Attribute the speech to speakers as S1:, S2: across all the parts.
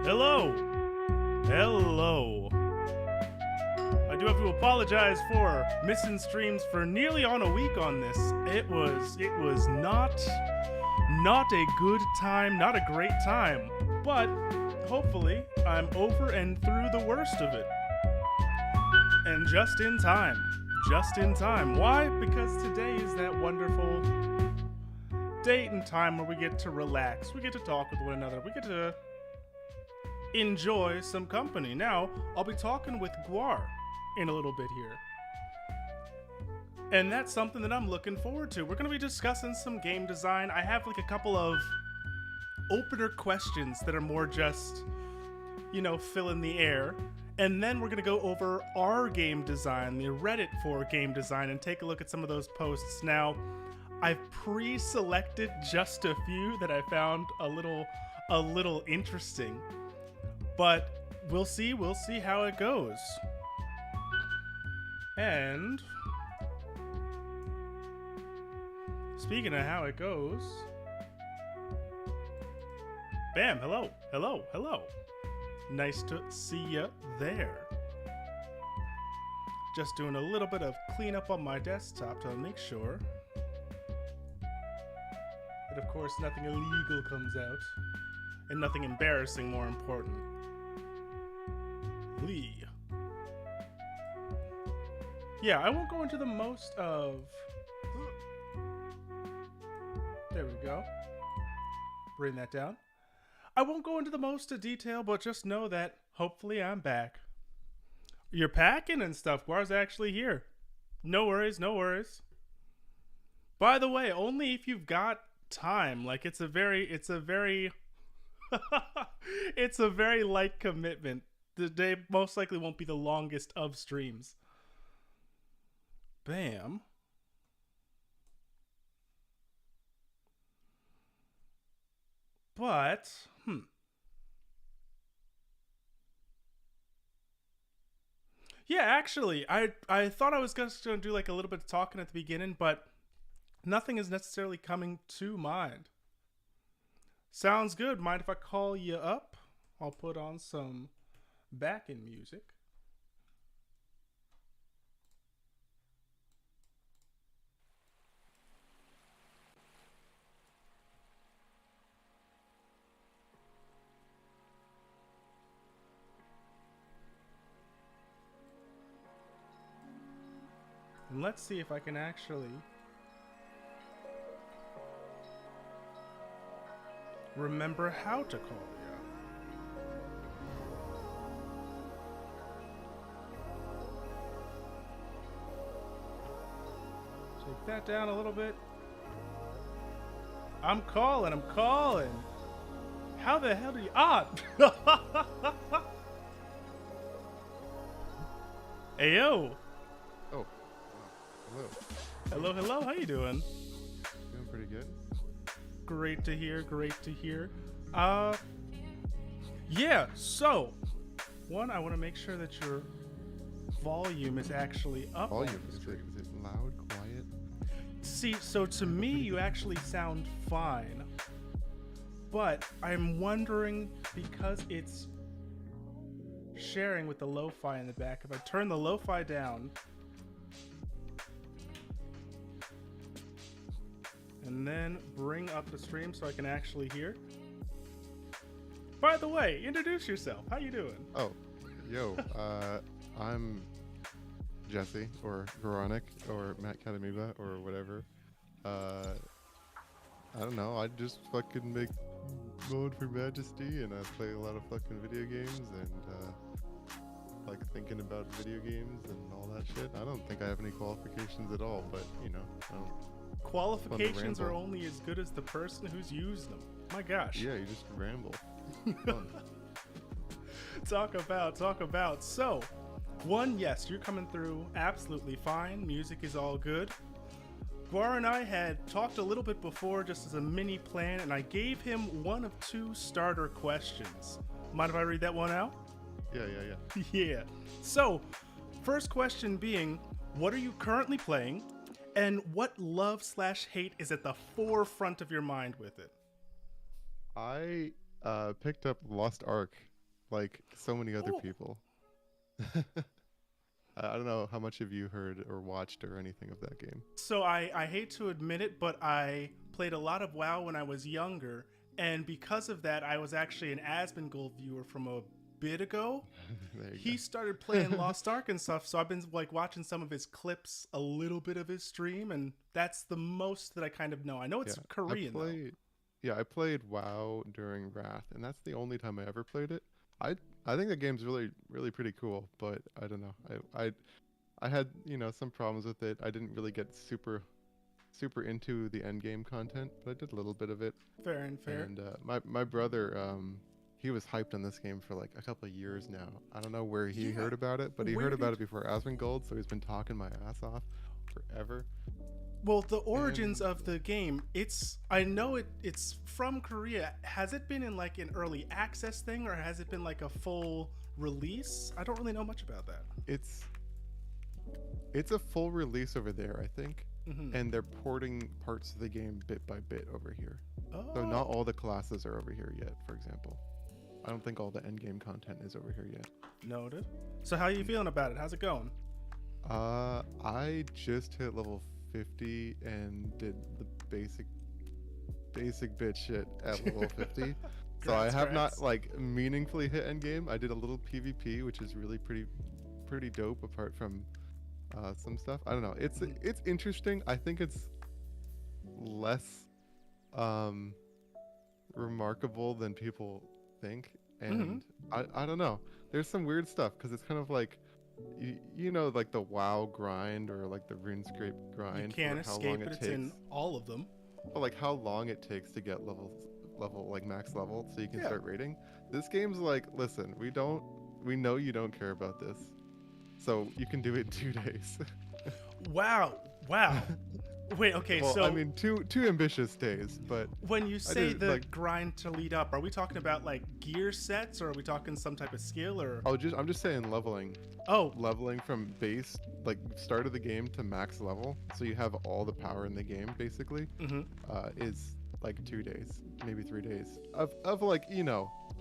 S1: Hello. Hello. I do have to apologize for missing streams for nearly on a week on this. It was not a good time, not a great time, but hopefully I'm over and through the worst of it. And just in time. Just in time. Why? Because today is that wonderful date and time where we get to relax. We get to talk with one another. We get to enjoy some company. Now, I'll be talking with Guar in a little bit here. And that's something that I'm looking forward to. We're going to be discussing some game design. I have like a couple of opener questions that are more just, fill in the air. And then we're going to go over our game design, the Reddit for game design, and take a look at some of those posts. Now, I've pre-selected just a few that I found a little interesting. But we'll see how it goes. And speaking of how it goes, bam, hello. Nice to see ya there. Just doing a little bit of cleanup on my desktop to make sure that, of course, nothing illegal comes out. And nothing embarrassing, more important. Yeah, I won't go into the most of... There we go. Bring that down. I won't go into the most of detail, but just know that hopefully I'm back. You're packing and stuff. Guar's actually here. No worries. By the way, only if you've got time. Like, it's a very it's a very light commitment. The day most likely won't be the longest of streams. Bam. But, yeah, actually, I thought I was just going to do like a little bit of talking at the beginning, but nothing is necessarily coming to mind. Sounds good. Mind if I call you up? I'll put on some backing music. And let's see if I can actually remember how to call you. Take that down a little bit. I'm calling. How the hell do you... Ayo.
S2: Oh. Hello.
S1: Hello. How you doing?
S2: Doing pretty good.
S1: Great to hear. Yeah, so, one, I want to make sure that your volume is actually up.
S2: Volume? Is it loud, quiet?
S1: See, so to me, you actually sound fine. But I'm wondering, because it's sharing with the lo-fi in the back, if I turn the lo-fi down and then bring up the stream so I can actually hear. By the way, introduce yourself. How you doing?
S2: Oh, yo, I'm Jesse, or Guaranic, or Matt Catamiba, or whatever. I don't know, I just fucking make Mode for Majesty, and I play a lot of fucking video games, and like thinking about video games and all that shit. I don't think I have any qualifications at all, but I don't.
S1: Qualifications are only as good as the person who's used them. My gosh.
S2: Yeah, you just ramble.
S1: Talk about. So, one, yes, you're coming through absolutely fine. Music is all good. Guar and I had talked a little bit before just as a mini plan, and I gave him one of two starter questions. Mind if I read that one out?
S2: Yeah.
S1: Yeah. So, first question being, what are you currently playing? And what love/hate is at the forefront of your mind with it?
S2: I picked up Lost Ark like so many other
S1: Oh.
S2: people. I don't know how much of you heard or watched or anything of that game.
S1: So I hate to admit it, but I played a lot of WoW when I was younger, and because of that, I was actually an Asmongold viewer from a bit ago.
S2: There you
S1: He
S2: go.
S1: started playing Lost Ark and stuff, so I've been like watching some of his clips, a little bit of his stream, and that's the most that I kind of know. I know it's
S2: Yeah,
S1: Korean though.
S2: I played WoW during Wrath, and that's the only time I ever played it. I think the game's really pretty cool, but I don't know. I had some problems with it. I didn't really get super into the end game content, but I did a little bit of it.
S1: Fair and fair.
S2: And my brother, he was hyped on this game for like a couple of years now. I don't know where he
S1: Yeah.
S2: heard about it, but he
S1: Where
S2: heard about
S1: did-
S2: it before Asmongold, so he's been talking my ass off forever.
S1: Well, the origins of the game, I know it's from Korea. Has it been in like an early access thing, or has it been like a full release? I don't really know much about that.
S2: It's a full release over there, I think,
S1: Mhm.
S2: and they're porting parts of the game bit by bit over here.
S1: Oh.
S2: So not all the classes are over here yet, for example. I don't think all the end game content is over here yet.
S1: Noted. So how are you feeling about it? How's it going?
S2: I just hit level 50 and did the basic bitch shit at level 50. So I have not
S1: Congrats.
S2: like meaningfully hit end game. I did a little PvP, which is really pretty dope apart from some stuff. I don't know. It's interesting. I think it's less remarkable than people think, and I don't know. There's some weird stuff because it's kind of like you know, like the WoW grind or like the RuneScape grind.
S1: You can't
S2: for how
S1: escape
S2: long
S1: it.
S2: it
S1: It's
S2: takes.
S1: in all of them.
S2: But like how long it takes to get level like max level so you can
S1: Yeah.
S2: start raiding. This game's like, listen, we know you don't care about this, so you can do it in 2 days.
S1: Wow. Wait, okay,
S2: Well,
S1: so
S2: I mean, two ambitious days, but
S1: when you say
S2: did,
S1: the
S2: like-
S1: grind to lead up, are we talking about like gear sets, or are we talking some type of skill, or?
S2: I'm just saying leveling from base, like start of the game to max level, so you have all the power in the game basically. Is like 2 days, maybe 3 days of like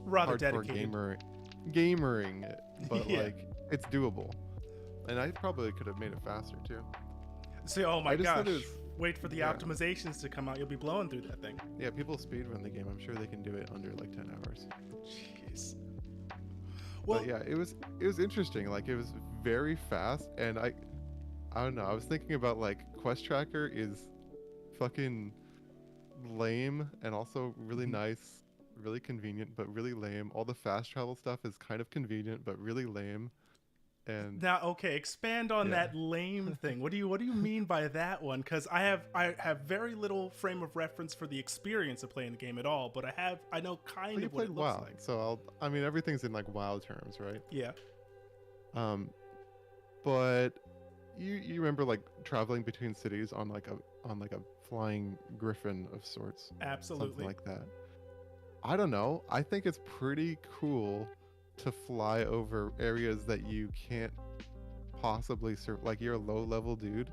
S1: rather
S2: hardcore
S1: dedicated.
S2: gamering it, but
S1: Yeah.
S2: like it's doable, and I probably could have made it faster too.
S1: So, oh my
S2: I just thought
S1: gosh!
S2: it was-
S1: Wait for the
S2: yeah.
S1: optimizations to come out. You'll be blowing through that thing.
S2: Yeah, people speedrun the game. I'm sure they can do it under like 10 hours.
S1: Jeez. Well,
S2: But yeah, it was interesting. Like it was very fast, and I don't know. I was thinking about like Quest Tracker is fucking lame and also really nice, really convenient, but really lame. All the fast travel stuff is kind of convenient but really lame. And
S1: now, okay, expand on
S2: Yeah.
S1: that lame thing. What do you mean by that one? Because I have very little frame of reference for the experience of playing the game at all, but I know kind
S2: you
S1: of what
S2: played
S1: it looks
S2: WoW,
S1: like.
S2: so I mean everything's in like WoW terms, right?
S1: Yeah.
S2: But you remember like traveling between cities on like a flying griffin of sorts.
S1: Absolutely.
S2: Something like that. I don't know. I think it's pretty cool to fly over areas that you can't possibly like you're a low level dude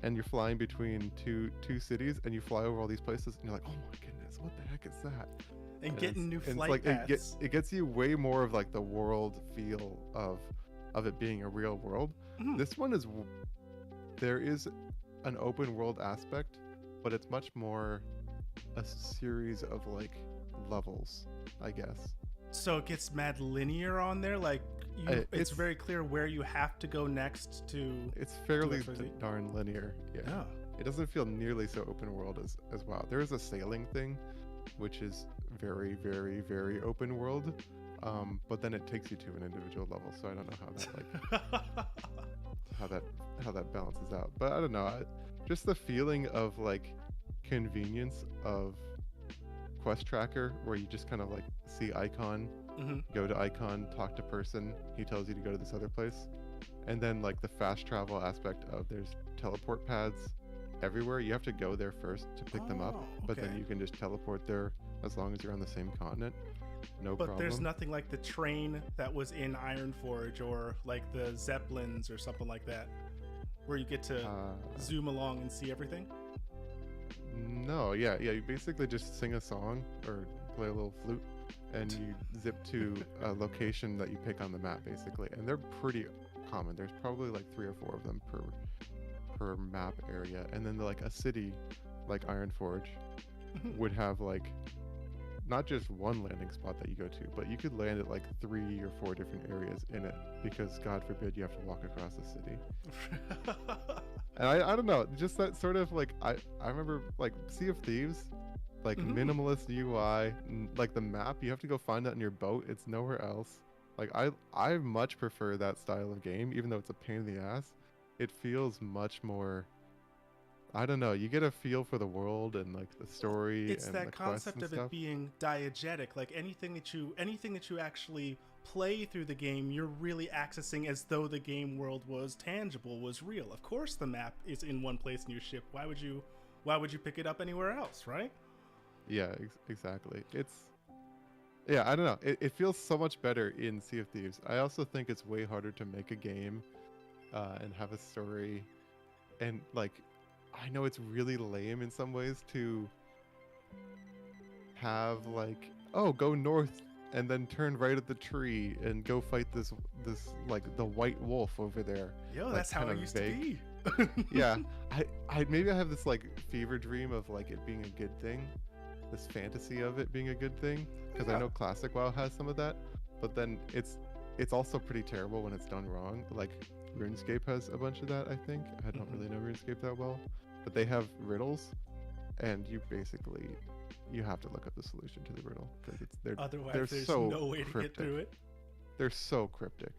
S2: and you're flying between two cities and you fly over all these places and you're like, oh my goodness, what the heck is that?
S1: And getting new
S2: it's
S1: flight
S2: like
S1: paths.
S2: it gets you way more of like the world feel of it being a real world. This one there is an open world aspect, but it's much more a series of like levels, I guess.
S1: So it gets mad linear on there. Like it's
S2: it's-
S1: very clear where you have to go next to.
S2: It's fairly
S1: XYZ?
S2: darn linear. Yeah.
S1: Yeah.
S2: It doesn't feel nearly so open world as WoW. There is a sailing thing, which is very, very, very open world. But then it takes you to an individual level, so I don't know how that how that balances out. But I don't know. Just the feeling of like convenience of Quest Tracker, where you just kind of like see icon, go to icon, talk to person, he tells you to go to this other place, and then like the fast travel aspect of there's teleport pads everywhere. You have to go there first to pick them up, but then
S1: okay.
S2: you can just teleport there as long as you're on the same continent. No
S1: But
S2: problem.
S1: there's nothing like the train that was in Ironforge or like the Zeppelins or something like that, where you get to zoom along and see everything.
S2: No, yeah, you basically just sing a song or play a little flute, and you zip to a location that you pick on the map, basically. And they're pretty common. There's probably like 3 or 4 of them per map area. And then like a city like Ironforge would have like not just one landing spot that you go to, but you could land at like 3 or 4 different areas in it, because God forbid you have to walk across the city. And I don't know, just that sort of like, I remember like Sea of Thieves, like minimalist UI, like the map, you have to go find that in your boat. It's nowhere else. Like I much prefer that style of game, even though it's a pain in the ass. It feels much more, I don't know, you get a feel for the world and like the story.
S1: It's
S2: and
S1: that
S2: the quests
S1: concept
S2: and
S1: of
S2: stuff.
S1: it being diegetic. Like anything that you actually play through the game, you're really accessing as though the game world was tangible, was real. Of course the map is in one place in your ship. Why would you pick it up anywhere else, right?
S2: Yeah, exactly. Yeah, I don't know. It feels so much better in Sea of Thieves. I also think it's way harder to make a game and have a story. And like, I know it's really lame in some ways to have like, oh, go north and then turn right at the tree and go fight this like the white wolf over there.
S1: Yo,
S2: like,
S1: that's how it used to be.
S2: Yeah, I maybe I have this like fever dream of like it being a good thing, this fantasy of it being a good thing, because I know classic WoW has some of that, but then it's also pretty terrible when it's done wrong. Like RuneScape has a bunch of that, I think. I don't really know RuneScape that well, but they have riddles, and you have to look up the solution to the riddle, because
S1: Otherwise
S2: they're
S1: there's
S2: so
S1: no way to
S2: cryptic.
S1: get through it.
S2: They're so cryptic.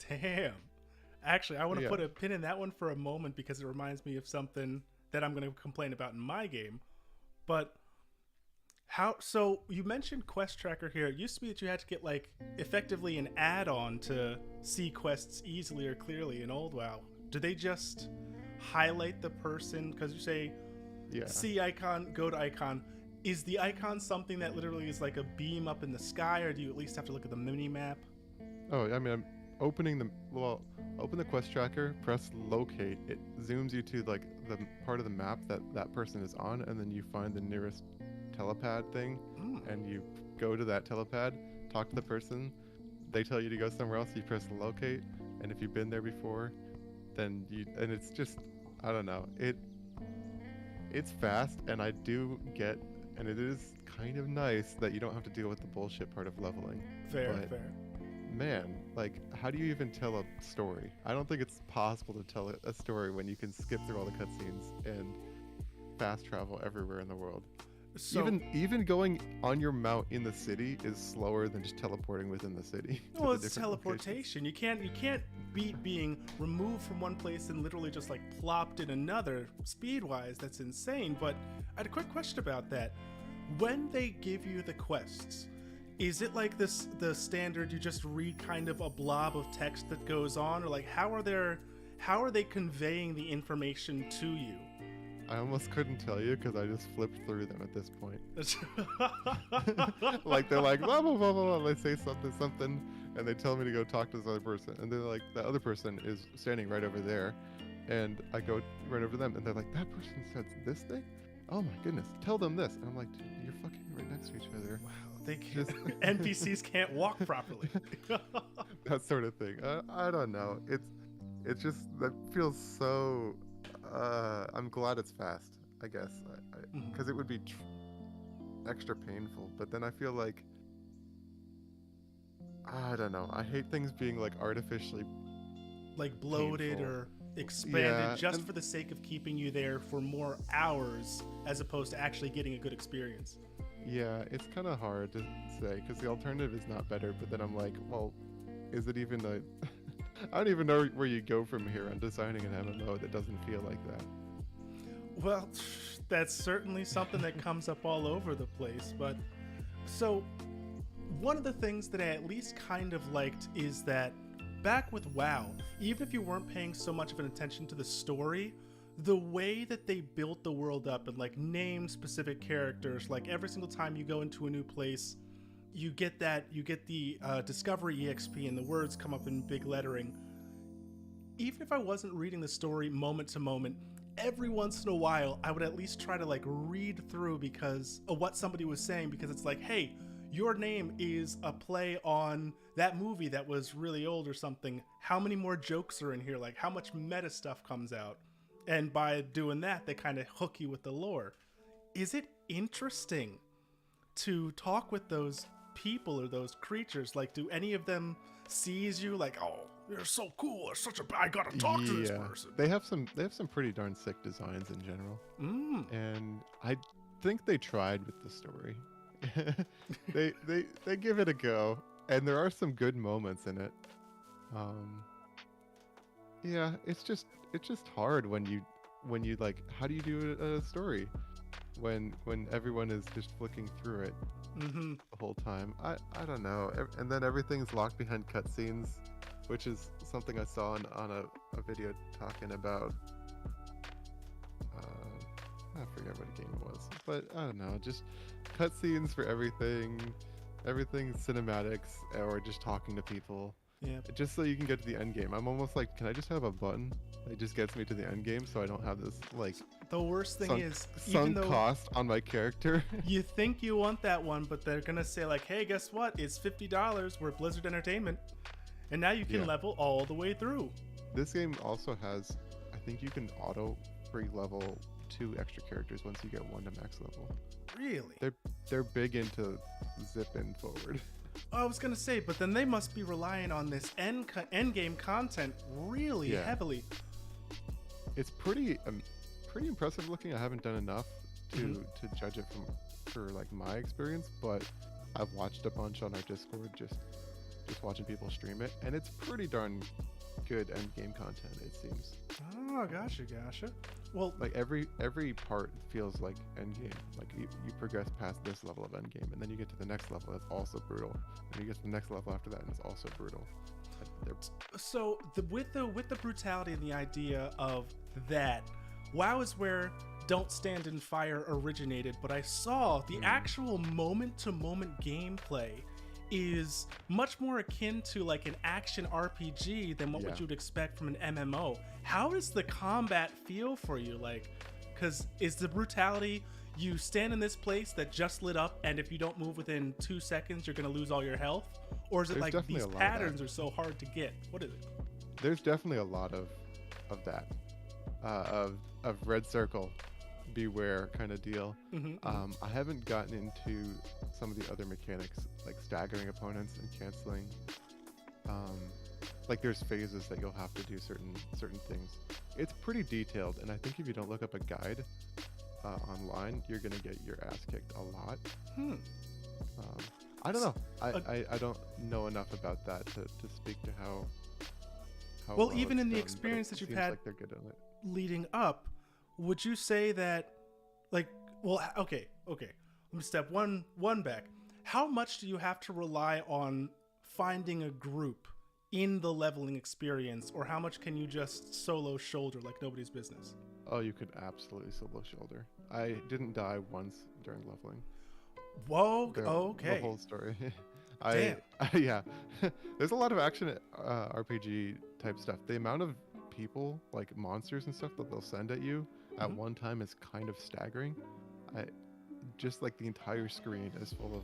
S1: Damn. Actually, I want to
S2: Yeah.
S1: put a pin in that one for a moment, because it reminds me of something that I'm going to complain about in my game. But so you mentioned Quest Tracker here. It used to be that you had to get like effectively an add-on to see quests easily or clearly in old WoW. Do they just highlight the person? Because you say see icon, go to icon. Is the icon something that literally is like a beam up in the sky, or do you at least have to look at the mini map?
S2: Oh, I mean, I'm open the quest tracker, press locate. It zooms you to like the part of the map that person is on, and then you find the nearest telepad thing, and you go to that telepad, talk to the person. They tell you to go somewhere else. You press locate, and if you've been there before, then and it's just, I don't know. It's fast, and I do get, and it is kind of nice that you don't have to deal with the bullshit part of leveling.
S1: Fair.
S2: Man, like, how do you even tell a story? I don't think it's possible to tell a story when you can skip through all the cutscenes and fast travel everywhere in the world.
S1: So,
S2: Even going on your mount in the city is slower than just teleporting within the city.
S1: well, it's teleportation. You can't beat being removed from one place and literally just like plopped in another speed-wise. That's insane. But I had a quick question about that. When they give you the quests, is it like the standard you just read kind of a blob of text that goes on, or like how are they conveying the information to you?
S2: I almost couldn't tell you because I just flipped through them at this point. Like, they're like, blah, blah, blah, blah, blah. They say something, and they tell me to go talk to this other person. And they're like, the other person is standing right over there. And I go right over to them, and they're like, that person said this thing? Oh my goodness, tell them this. And I'm like, dude, you're fucking right next to each other.
S1: Wow, they can't, NPCs can't walk properly.
S2: That sort of thing. I don't know. It's just, that feels so... I'm glad it's fast, I guess, because it would be extra painful. But then I feel like, I don't know. I hate things being like artificially
S1: like bloated
S2: painful.
S1: or expanded just
S2: and
S1: for the sake of keeping you there for more hours as opposed to actually getting a good experience.
S2: Yeah, it's kind of hard to say because the alternative is not better. But then I'm like, well, is it even a... I don't even know where you go from here on designing an MMO that doesn't feel like that.
S1: Well, that's certainly something that comes up all over the place. But so one of the things that I at least kind of liked is that back with WoW, even if you weren't paying so much of an attention to the story, the way that they built the world up and like named specific characters, like every single time you go into a new place, you get the discovery EXP and the words come up in big lettering. Even if I wasn't reading the story moment to moment, every once in a while I would at least try to like read through because of what somebody was saying, because it's like, hey, your name is a play on that movie that was really old or something, how many more jokes are in here? Like, how much meta stuff comes out? And by doing that, they kind of hook you with the lore. Is it interesting to talk with those people or those creatures? Like, do any of them seize you? Like, oh, you're so cool. You're such a. I gotta talk to this person.
S2: They have some pretty darn sick designs in general. And I think they tried with the story. they give it a go, and there are some good moments in it. Yeah, it's just hard when you like, how do you do a story when everyone is just flicking through it the whole time? I don't know. And then everything's locked behind cutscenes, which is something I saw on a video talking about. I forget what game it was, but I don't know. Just cutscenes for everything cinematics, or just talking to people. Yeah. Just so you can get to the end game. I'm almost like, can I just have a button that just gets me to the end game, so I don't have this like.
S1: The worst thing is
S2: sunk cost on my character.
S1: You think you want that one, but they're gonna say like, hey, guess what? It's $50. We're Blizzard Entertainment, and now you can level all the way through.
S2: This game also has, I think you can auto free level 2 extra characters once you get 1 to max level.
S1: Really?
S2: They're big into zipping forward.
S1: I was gonna say, but then they must be relying on this end game content really heavily.
S2: It's pretty impressive looking. I haven't done enough to judge it for like my experience, but I've watched a bunch on our Discord, just watching people stream it, and it's pretty darn good end game content, it seems.
S1: Oh, gotcha. Well,
S2: like every part feels like end game. Like you progress past this level of end game, and then you get to the next level that's also brutal, and you get to the next level after that, and it's also brutal.
S1: So with the brutality and the idea of that, WoW is where Don't Stand in Fire originated, but I saw the actual moment-to-moment gameplay is much more akin to like an action RPG than what you'd expect from an MMO. How does the combat feel for you? Like, because is the brutality, you stand in this place that just lit up, and if you don't move within 2 seconds, you're going to lose all your health? Or is it like these patterns are so hard to get? What is it?
S2: There's definitely a lot of that, of red circle, beware kind of deal. I haven't gotten into some of the other mechanics, like staggering opponents and canceling. Like there's phases that you'll have to do certain things. It's pretty detailed, and I think if you don't look up a guide online, you're gonna get your ass kicked a lot. I don't know. I don't know enough about that to speak to how
S1: well even in the experience that you've had
S2: like they're good at it.
S1: Leading up, would you say that, like, well, okay, let me step one back. How much do you have to rely on finding a group in the leveling experience, or how much can you just solo shoulder like nobody's business?
S2: Oh, you could absolutely solo shoulder. I didn't die once during leveling.
S1: Whoa, okay.
S2: The whole story.
S1: Damn.
S2: Yeah. There's a lot of action RPG type stuff. The amount of people, like monsters and stuff, that they'll send at you at one time is kind of staggering. Just like the entire screen is full of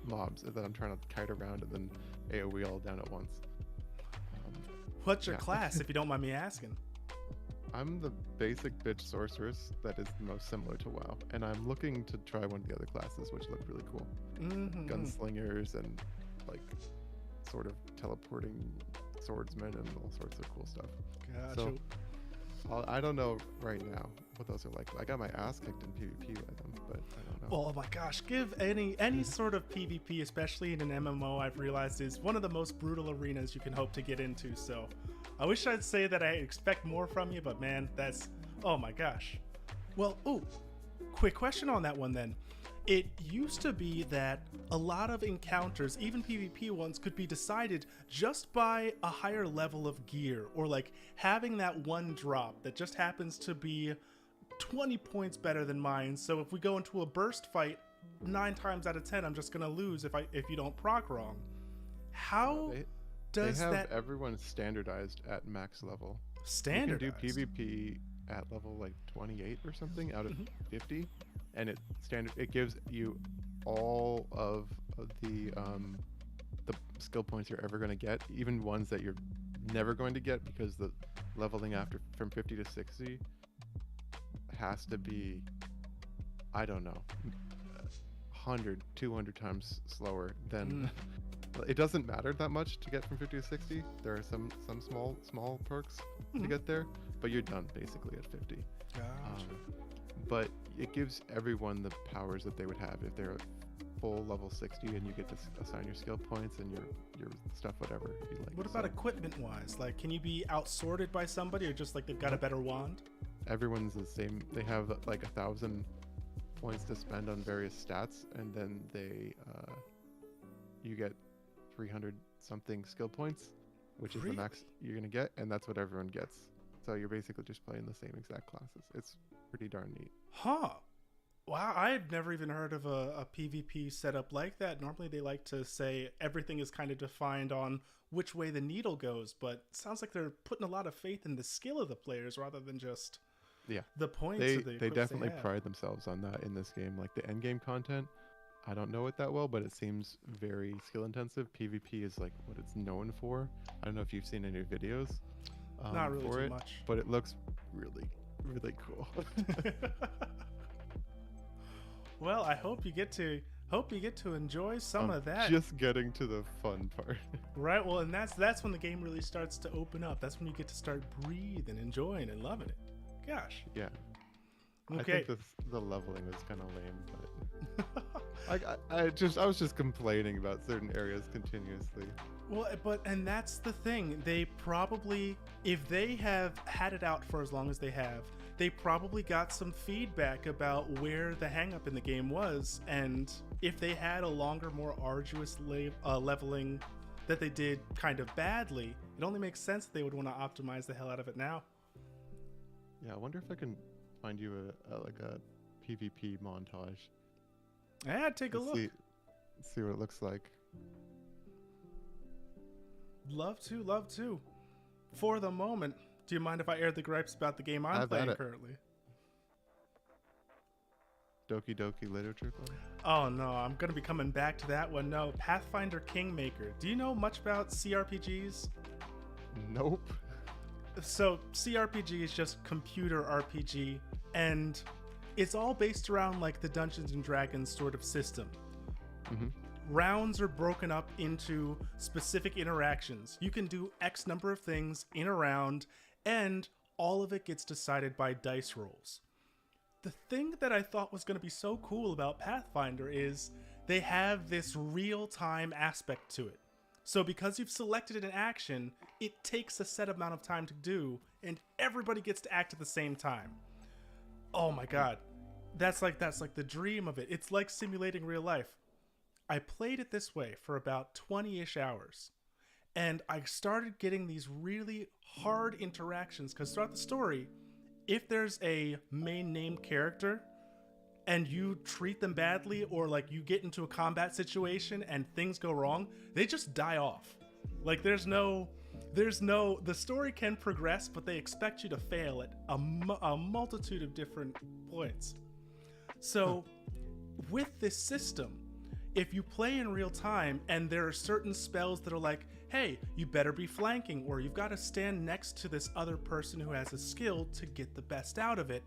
S2: mobs that I'm trying to kite around and then AoE all down at once.
S1: What's your class, if you don't mind me asking?
S2: I'm the basic bitch sorceress that is the most similar to WoW, and I'm looking to try one of the other classes, which look really cool. Gunslingers and like sort of teleporting swordsmen and all sorts of cool stuff.
S1: Gotcha.
S2: So I don't know right now what those are like. I got my ass kicked in PvP with them, but I don't know.
S1: Oh my gosh, give any sort of PvP, especially in an MMO, I've realized is one of the most brutal arenas you can hope to get into. So I wish I'd say that I expect more from you, but man, that's, oh my gosh. Well, quick question on that one then. It used to be that a lot of encounters, even PvP ones, could be decided just by a higher level of gear, or like having that one drop that just happens to be 20 points better than mine. So if we go into a burst fight, 9 times out of 10, I'm just gonna lose if you don't proc wrong. How does that?
S2: They have everyone standardized at max level.
S1: Standardized.
S2: You can do PvP at level like 28 or something out of 50. And it gives you all of the skill points you're ever going to get, even ones that you're never going to get, because the leveling after from 50 to 60 has to be, I don't know, 100, 200 times slower than. It doesn't matter that much to get from 50 to 60. There are some small perks to get there, but you're done basically at 50.
S1: Gotcha.
S2: But it gives everyone the powers that they would have if they're full level 60, and you get to assign your skill points and your stuff, whatever you like.
S1: What about equipment wise? Like, can you be outsorted by somebody, or just like they've got a better wand?
S2: Everyone's the same. They have like 1,000 points to spend on various stats, and then you get 300 something skill points, which is the max you're gonna get, and that's what everyone gets. So you're basically just playing the same exact classes. It's pretty darn neat.
S1: Huh. Wow, I had never even heard of a PvP setup like that. Normally they like to say everything is kind of defined on which way the needle goes, but it sounds like they're putting a lot of faith in the skill of the players rather than just the points.
S2: They definitely pride themselves on that in this game. Like the end game content, I don't know it that well, but it seems very skill intensive. PvP is like what it's known for. I don't know if you've seen any videos
S1: not really
S2: for
S1: too
S2: it,
S1: much,
S2: but it looks really cool.
S1: Well, I hope you get to enjoy some of that.
S2: Just getting to the fun part.
S1: Right. Well, and that's when the game really starts to open up. That's when you get to start breathing, enjoying, and loving it. Gosh.
S2: Yeah.
S1: Okay.
S2: I think the leveling was kind of lame, but I was just complaining about certain areas continuously.
S1: Well, and that's the thing. They probably, if they have had it out for as long as they have, they probably got some feedback about where the hang-up in the game was, and if they had a longer, more arduous leveling that they did kind of badly, it only makes sense that they would want to optimize the hell out of it now.
S2: Yeah, I wonder if I can find you a PvP montage.
S1: Yeah, take a look.
S2: See what it looks like.
S1: Love to. For the moment, do you mind if I air the gripes about the game I'm playing currently?
S2: Doki Doki Literature Club?
S1: Oh no, I'm gonna be coming back to that one. No, Pathfinder Kingmaker. Do you know much about CRPGs?
S2: Nope.
S1: So CRPG is just computer RPG, and it's all based around like the Dungeons and Dragons sort of system.
S2: Mm-hmm.
S1: Rounds are broken up into specific interactions. You can do X number of things in a round, and all of it gets decided by dice rolls. The thing that I thought was going to be so cool about Pathfinder is they have this real-time aspect to it. So because you've selected an action, it takes a set amount of time to do, and everybody gets to act at the same time. Oh my god. That's like the dream of it. It's like simulating real life. I played it this way for about 20-ish hours, and I started getting these really hard interactions, because throughout the story, if there's a main named character and you treat them badly, or like you get into a combat situation and things go wrong, they just die off. Like the story can progress, but they expect you to fail at a multitude of different points. So with this system, if you play in real time and there are certain spells that are like, hey, you better be flanking, or you've got to stand next to this other person who has a skill to get the best out of it,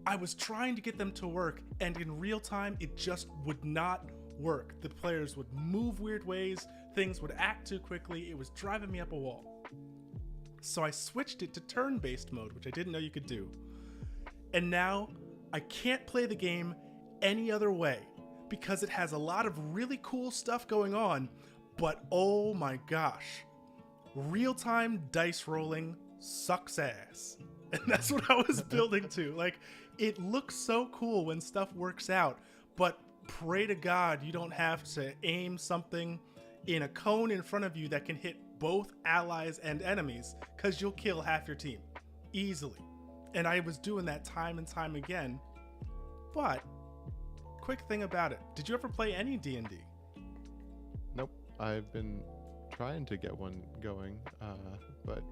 S1: I was trying to get them to work, and in real time, it just would not work. The players would move weird ways, things would act too quickly, it was driving me up a wall. So I switched it to turn-based mode, which I didn't know you could do. And now, I can't play the game any other way, because it has a lot of really cool stuff going on, but oh my gosh, real-time dice rolling sucks ass. And that's what I was building to. Like, it looks so cool when stuff works out, but pray to God you don't have to aim something in a cone in front of you that can hit both allies and enemies, because you'll kill half your team easily. And I was doing that time and time again. But quick thing about it, did you ever play any D&D?
S2: Nope. I've been trying to get one going, but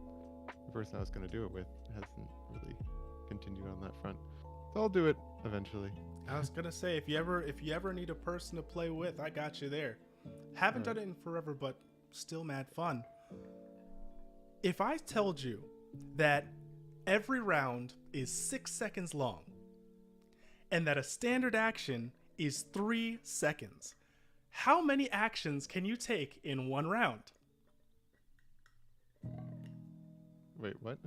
S2: the person I was going to do it with hasn't really continued on that front. I'll do it eventually.
S1: I was gonna say, if you ever need a person to play with, I got you there. Haven't done it in forever, but still mad fun. If I told you that every round is 6 seconds long, and that a standard action is 3 seconds, how many actions can you take in one round?
S2: Wait, what?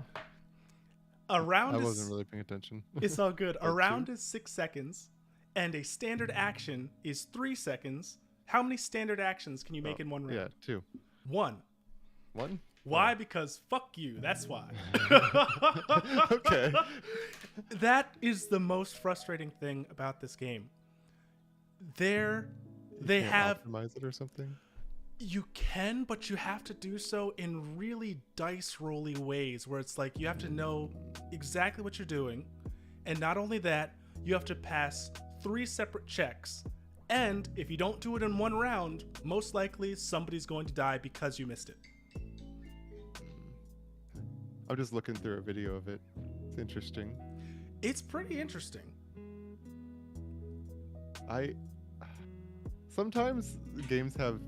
S1: A round
S2: I
S1: is...
S2: wasn't really paying attention.
S1: It's all good. A
S2: Or
S1: round
S2: two?
S1: is 6 seconds, and a standard action is 3 seconds. How many standard actions can you make in one round?
S2: Yeah, 2.
S1: 1.
S2: 1?
S1: Why? Because fuck you. That's why.
S2: Okay.
S1: That is the most frustrating thing about this game. They
S2: Can't
S1: have...
S2: optimize it or something?
S1: You can, but you have to do so in really dice rolly ways where it's like you have to know exactly what you're doing. And not only that, you have to pass 3 separate checks. And if you don't do it in one round, most likely somebody's going to die because you missed it.
S2: I'm just looking through a video of it. It's interesting.
S1: It's pretty interesting.
S2: Sometimes games have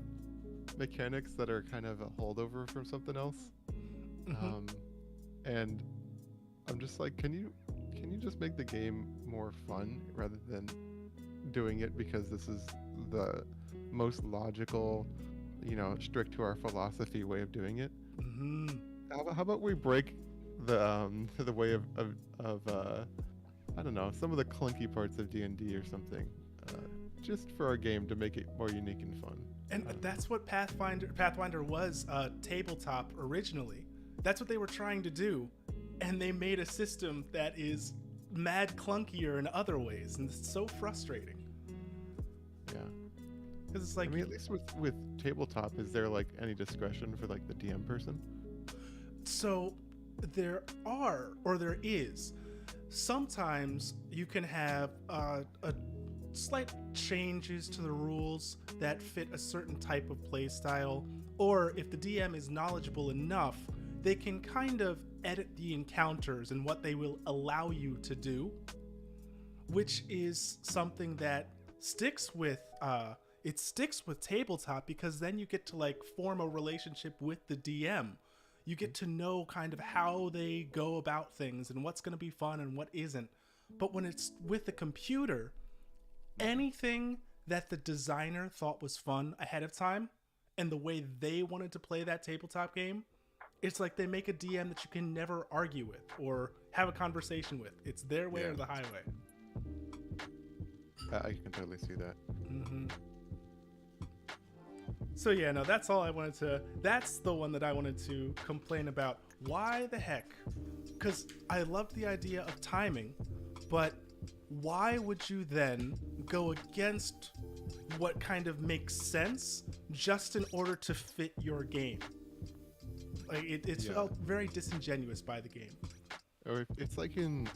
S2: mechanics that are kind of a holdover from something else.
S1: Mm-hmm.
S2: And I'm just like, can you just make the game more fun rather than doing it because this is the most logical, strict to our philosophy way of doing it?
S1: Mm-hmm.
S2: How about we break the way of I don't know, some of the clunky parts of D&D or something, just for our game to make it more unique and fun.
S1: And that's what Pathfinder was, tabletop originally. That's what they were trying to do. And they made a system that is mad clunkier in other ways. And it's so frustrating.
S2: Yeah.
S1: Because it's like...
S2: I mean, at least with tabletop, is there like any discretion for like the DM person?
S1: So there is. Sometimes you can have a slight changes to the rules that fit a certain type of play style, or if the DM is knowledgeable enough, they can kind of edit the encounters and what they will allow you to do, which is something that sticks with tabletop, because then you get to like form a relationship with the DM. You get to know kind of how they go about things and what's going to be fun and what isn't. But when it's with the computer, anything that the designer thought was fun ahead of time and the way they wanted to play that tabletop game, it's like they make a DM that you can never argue with or have a conversation with. It's their way or the highway.
S2: I can totally see that.
S1: Mm-hmm. So yeah, no, that's all I wanted to... That's the one that I wanted to complain about. Why the heck? Because I love the idea of timing, but why would you then go against what kind of makes sense just in order to fit your game? Like it's felt very disingenuous by the game.
S2: Or it's like in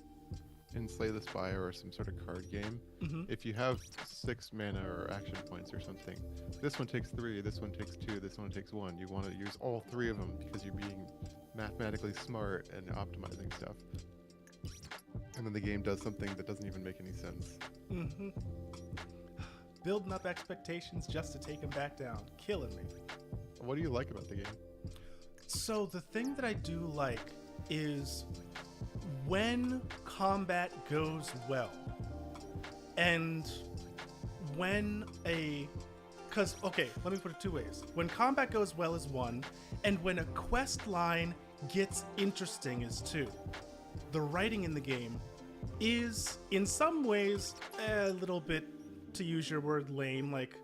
S2: Slay the Spire or some sort of card game.
S1: Mm-hmm.
S2: If you have 6 mana or action points or something, this one takes 3, this one takes 2, this one takes 1. You want to use all 3 of them because you're being mathematically smart and optimizing stuff. And then the game does something that doesn't even make any sense.
S1: Mm-hmm. Building up expectations just to take them back down. Killing me.
S2: What do you like about the game?
S1: So the thing that I do like is when combat goes well, and when let me put it 2 ways. When combat goes well is 1, and when a quest line gets interesting is 2. The writing in the game is, in some ways, a little bit, to use your word, lame. Like,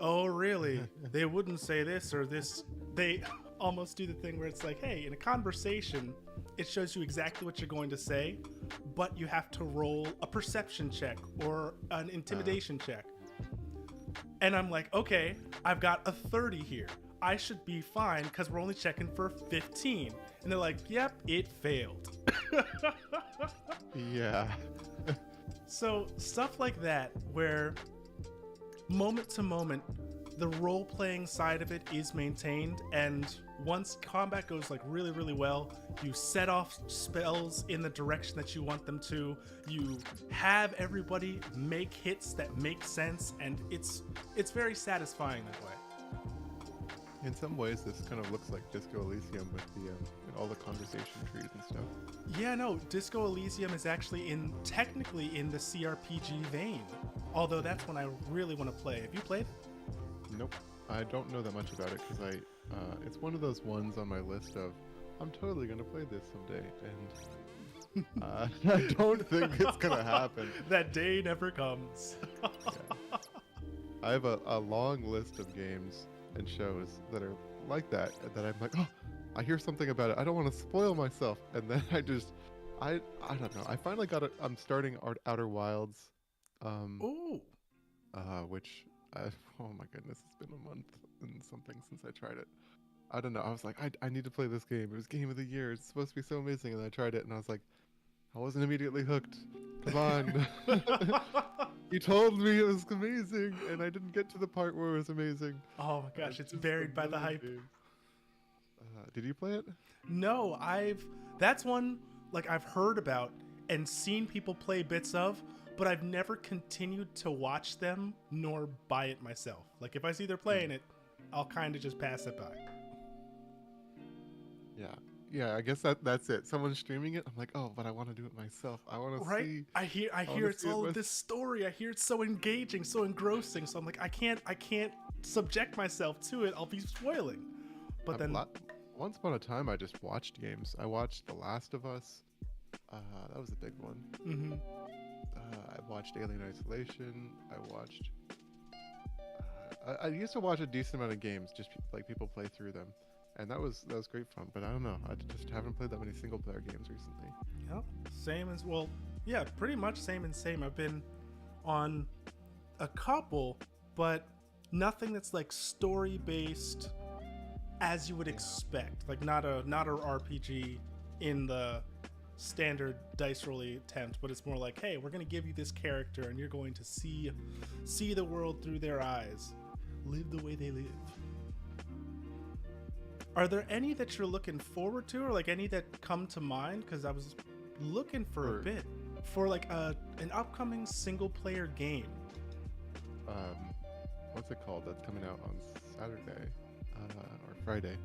S1: oh, really? They wouldn't say this or this. They almost do the thing where it's like, hey, in a conversation, it shows you exactly what you're going to say, but you have to roll a perception check or an intimidation check. And I'm like, okay, I've got a 30 here. I should be fine because we're only checking for 15. And they're like, yep, it failed.
S2: Yeah.
S1: So stuff like that, where moment to moment, the role-playing side of it is maintained, and once combat goes like really, really well, you set off spells in the direction that you want them to. You have everybody make hits that make sense, and it's very satisfying that way.
S2: In some ways, this kind of looks like Disco Elysium with the all the conversation trees and stuff.
S1: Yeah, no, Disco Elysium is actually technically in the CRPG vein. Although that's one I really want to play. Have you played?
S2: Nope. I don't know that much about it because it's one of those ones on my list of I'm totally gonna play this someday, and I don't think it's gonna happen.
S1: That day never comes.
S2: Yeah. I have a long list of games and shows that are like that I'm like, oh, I hear something about it. I don't want to spoil myself, and then I don't know. I finally got it. I'm starting Outer Wilds.
S1: Ooh.
S2: Which oh my goodness, it's been a month and something since I tried it. I don't know. I was like, I need to play this game. It was Game of the Year. It's supposed to be so amazing, and I tried it, and I was like, I wasn't immediately hooked. Come on. You told me it was amazing, and I didn't get to the part where it was amazing.
S1: Oh my gosh, it's buried by the hype.
S2: Did you play it?
S1: No, that's one like I've heard about and seen people play bits of, but I've never continued to watch them nor buy it myself. Like if I see they're playing it, I'll kind of just pass it by.
S2: Yeah, I guess that's it. Someone's streaming it. I'm like, oh, but I want to do it myself. I want to see.
S1: I hear it's all this story. I hear it's so engaging, so engrossing. So I'm like, I can't subject myself to it. I'll be spoiling. But then,
S2: once upon a time, I just watched games. I watched The Last of Us. That was a big one.
S1: Mm-hmm.
S2: I watched Alien Isolation. I watched. I used to watch a decent amount of games, just like people play through them. And that was great fun, but I don't know. I just haven't played that many single player games recently.
S1: Yep, same as well. Yeah, pretty much same and same. I've been on a couple, but nothing that's like story based, as you would expect. Like not a RPG in the standard dice rolling attempt, but it's more like, hey, we're gonna give you this character, and you're going to see the world through their eyes, live the way they live. Are there any that you're looking forward to, or like any that come to mind? Because I was looking for a bit for like an upcoming single player game.
S2: What's it called? That's coming out on Saturday or Friday.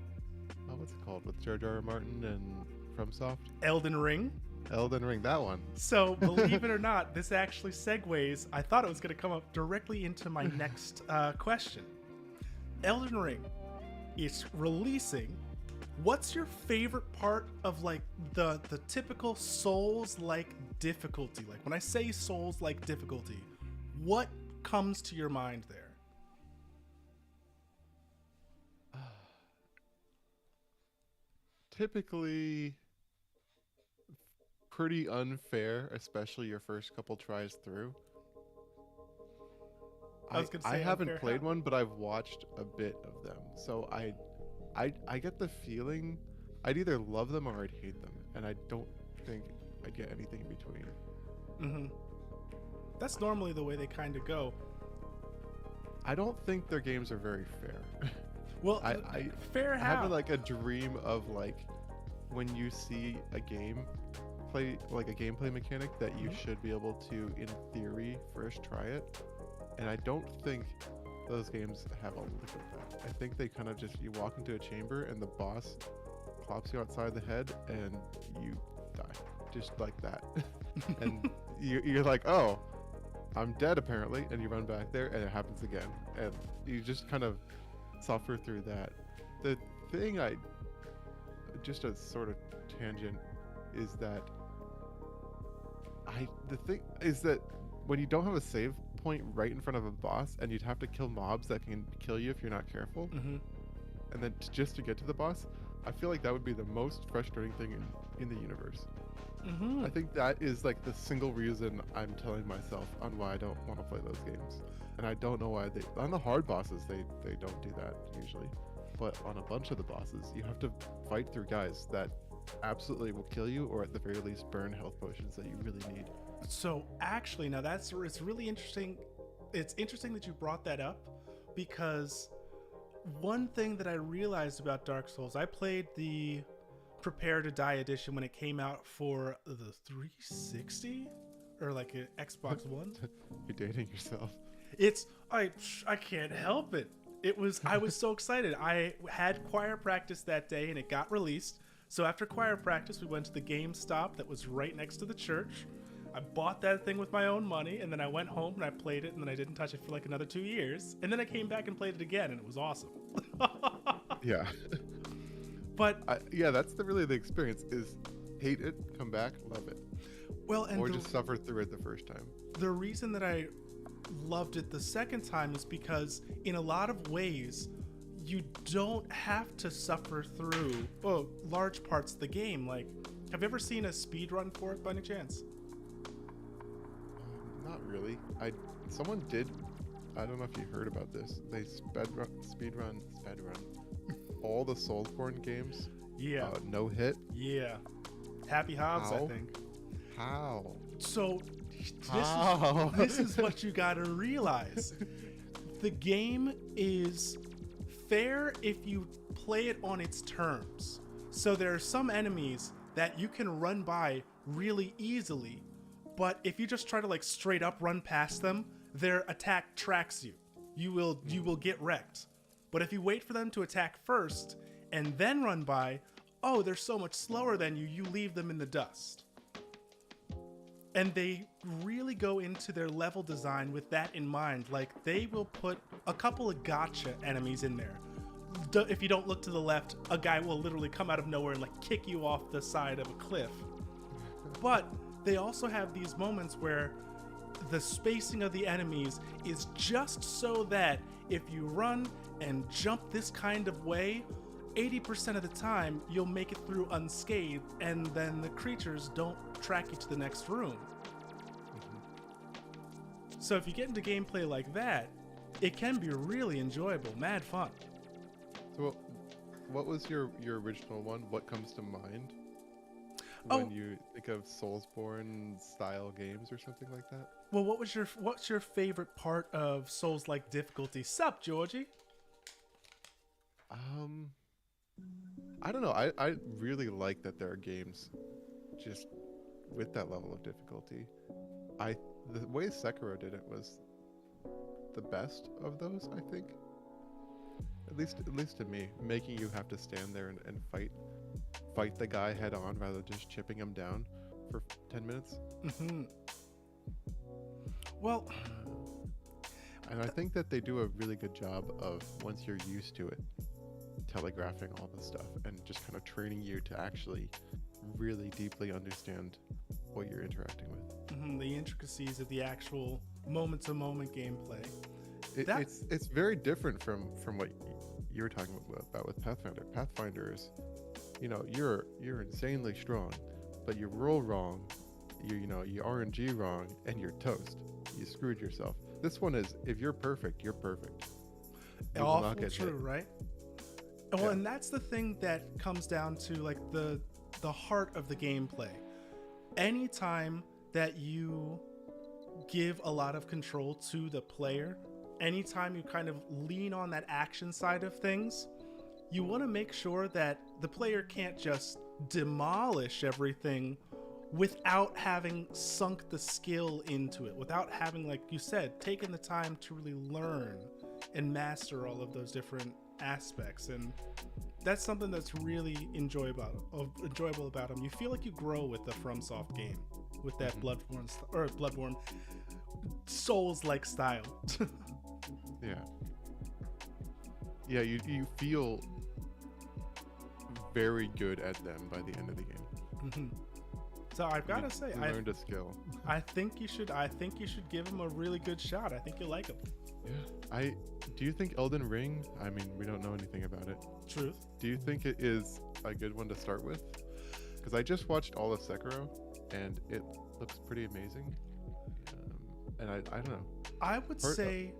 S2: What's it called? With Jar Jar Martin and FromSoft?
S1: Elden Ring.
S2: Elden Ring, that one.
S1: So believe it or not, this actually segues. I thought it was going to come up directly into my next question. Elden Ring. It's releasing. What's your favorite part of like the typical Souls-like difficulty? Like when I say Souls-like difficulty, what comes to your mind there?
S2: Typically pretty unfair, especially your first couple tries through. I haven't played one, but I've watched a bit of them. So I get the feeling I'd either love them or I'd hate them, and I don't think I'd get anything in between.
S1: Mm-hmm. That's normally the way they kind of go.
S2: I don't think their games are very fair.
S1: Well, fair how?
S2: I have like a dream of like when you see a gameplay mechanic that you should be able to, in theory, first try it. And I don't think those games have a lick of that. I think they kind of just, you walk into a chamber and the boss clops you outside the head and you die. Just like that. And you're like, oh, I'm dead apparently. And you run back there and it happens again. And you just kind of suffer through that. The thing just a sort of tangent, is that when you don't have a save point right in front of a boss and you'd have to kill mobs that can kill you if you're not careful,
S1: mm-hmm.
S2: and then just to get to the boss, I feel like that would be the most frustrating thing in the universe.
S1: Mm-hmm.
S2: I think that is like the single reason I'm telling myself on why I don't want to play those games. And I don't know why on the hard bosses they don't do that usually, but on a bunch of the bosses you have to fight through guys that absolutely will kill you, or at the very least burn health potions that you really need.
S1: So actually, now it's really interesting. It's interesting that you brought that up, because one thing that I realized about Dark Souls, I played the Prepare to Die edition when it came out for the 360 or like an Xbox One.
S2: You're dating yourself.
S1: I can't help it. I was so excited. I had choir practice that day and it got released. So after choir practice, we went to the GameStop that was right next to the church. I bought that thing with my own money, and then I went home and I played it, and then I didn't touch it for like another 2 years. And then I came back and played it again, and it was awesome.
S2: Yeah.
S1: But
S2: yeah, that's really the experience is hate it, come back, love it.
S1: Well, and
S2: or just suffer through it the first time.
S1: The reason that I loved it the second time is because in a lot of ways, you don't have to suffer through large parts of the game. Like, have you ever seen a speed run for it by any chance?
S2: Not really. Someone did. I don't know if you heard about this. They speedrun all the Soulsborne games.
S1: Yeah.
S2: No hit.
S1: Yeah. Happy Hobbs,
S2: How?
S1: I think.
S2: How?
S1: So
S2: How?
S1: this is what you gotta realize. The game is fair if you play it on its terms. So there are some enemies that you can run by really easily, but if you just try to like straight up run past them, their attack tracks you. You will get wrecked. But if you wait for them to attack first and then run by, they're so much slower than you, you leave them in the dust. And they really go into their level design with that in mind. Like, they will put a couple of gotcha enemies in there. If you don't look to the left, a guy will literally come out of nowhere and like kick you off the side of a cliff. But they also have these moments where the spacing of the enemies is just so that if you run and jump this kind of way, 80% of the time you'll make it through unscathed, and then the creatures don't track you to the next room. So if you get into gameplay like that, it can be really enjoyable, mad fun.
S2: So what was your original one? What comes to mind when you think of Soulsborne style games or something like that?
S1: Well, what's your favorite part of Souls-like difficulty? Sup, Georgie?
S2: I don't know. I really like that there are games just with that level of difficulty. The way Sekiro did it was the best of those, I think. At least to me, making you have to stand there and fight the guy head on rather than just chipping him down for 10 minutes.
S1: Mm-hmm. Well,
S2: and I think that they do a really good job of, once you're used to it, telegraphing all this stuff and just kind of training you to actually really deeply understand what you're interacting with.
S1: Mm-hmm, the intricacies of the actual moment-to-moment gameplay.
S2: It's very different from what you were talking about with Pathfinder. Pathfinder is, you're insanely strong, but you roll wrong, you RNG wrong, and you're toast. You screwed yourself. This one is, if you're perfect, you're perfect. You will not get
S1: true,
S2: hit.
S1: Right? Well, and that's the thing that comes down to like the heart of the gameplay. Anytime that you give a lot of control to the player, anytime you kind of lean on that action side of things, you want to make sure that the player can't just demolish everything without having sunk the skill into it, without having, like you said, taken the time to really learn and master all of those different aspects. And that's something that's really enjoyable about them. You feel like you grow with the FromSoft game, with that Bloodborne Souls-like style.
S2: Yeah, you feel very good at them by the end of the game.
S1: Mm-hmm. So I've got to say,
S2: I learned a skill.
S1: I think you should give him a really good shot. I think you'll like him.
S2: Yeah. Do you think Elden Ring? I mean, we don't know anything about it.
S1: Truth.
S2: Do you think it is a good one to start with? Because I just watched all of Sekiro, and it looks pretty amazing. And I don't know.
S1: I would say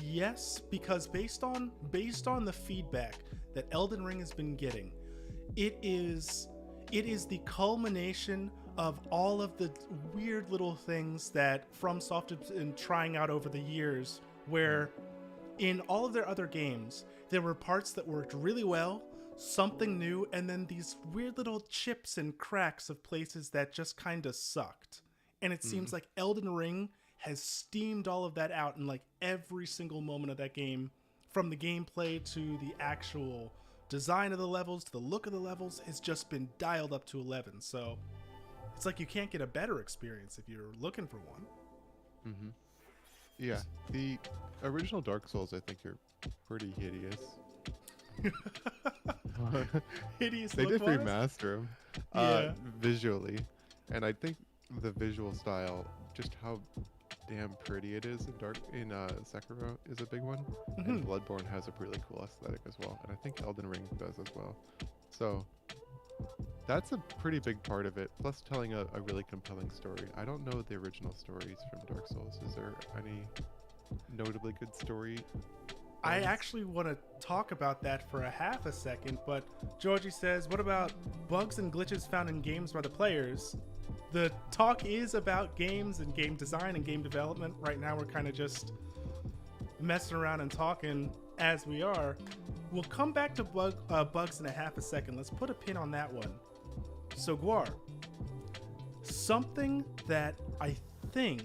S1: yes, because based on the feedback that Elden Ring has been getting, it is the culmination of all of the weird little things that FromSoft has been trying out over the years, where in all of their other games, There were parts that worked really well, something new, and then these weird little chips and cracks of places that just kind of sucked. And it seems like Elden Ring has steamed all of that out in like every single moment of that game, from the gameplay to the actual design of the levels to the look of the levels, has just been dialed up to 11. So it's like you can't get a better experience if you're looking for one.
S2: Mm-hmm. Yeah, the original Dark Souls, I think, are pretty hideous.
S1: Hideous.
S2: They did
S1: look-wise?
S2: remaster them visually, and I think the visual style, just how damn pretty it is in Sekiro, is a big one. And Bloodborne has a really cool aesthetic as well, and I think Elden Ring does as well. So that's a pretty big part of it, plus telling a really compelling story. I don't know the original stories from Dark Souls. Is there any notably good story?
S1: I actually want to talk about that for a half a second, but Georgie says, what about bugs and glitches found in games by the players? The talk is about games and game design and game development. Right now we're kind of just messing around and talking as we are. We'll come back to bugs in a half a second. Let's put a pin on that one. So Guar, something that I think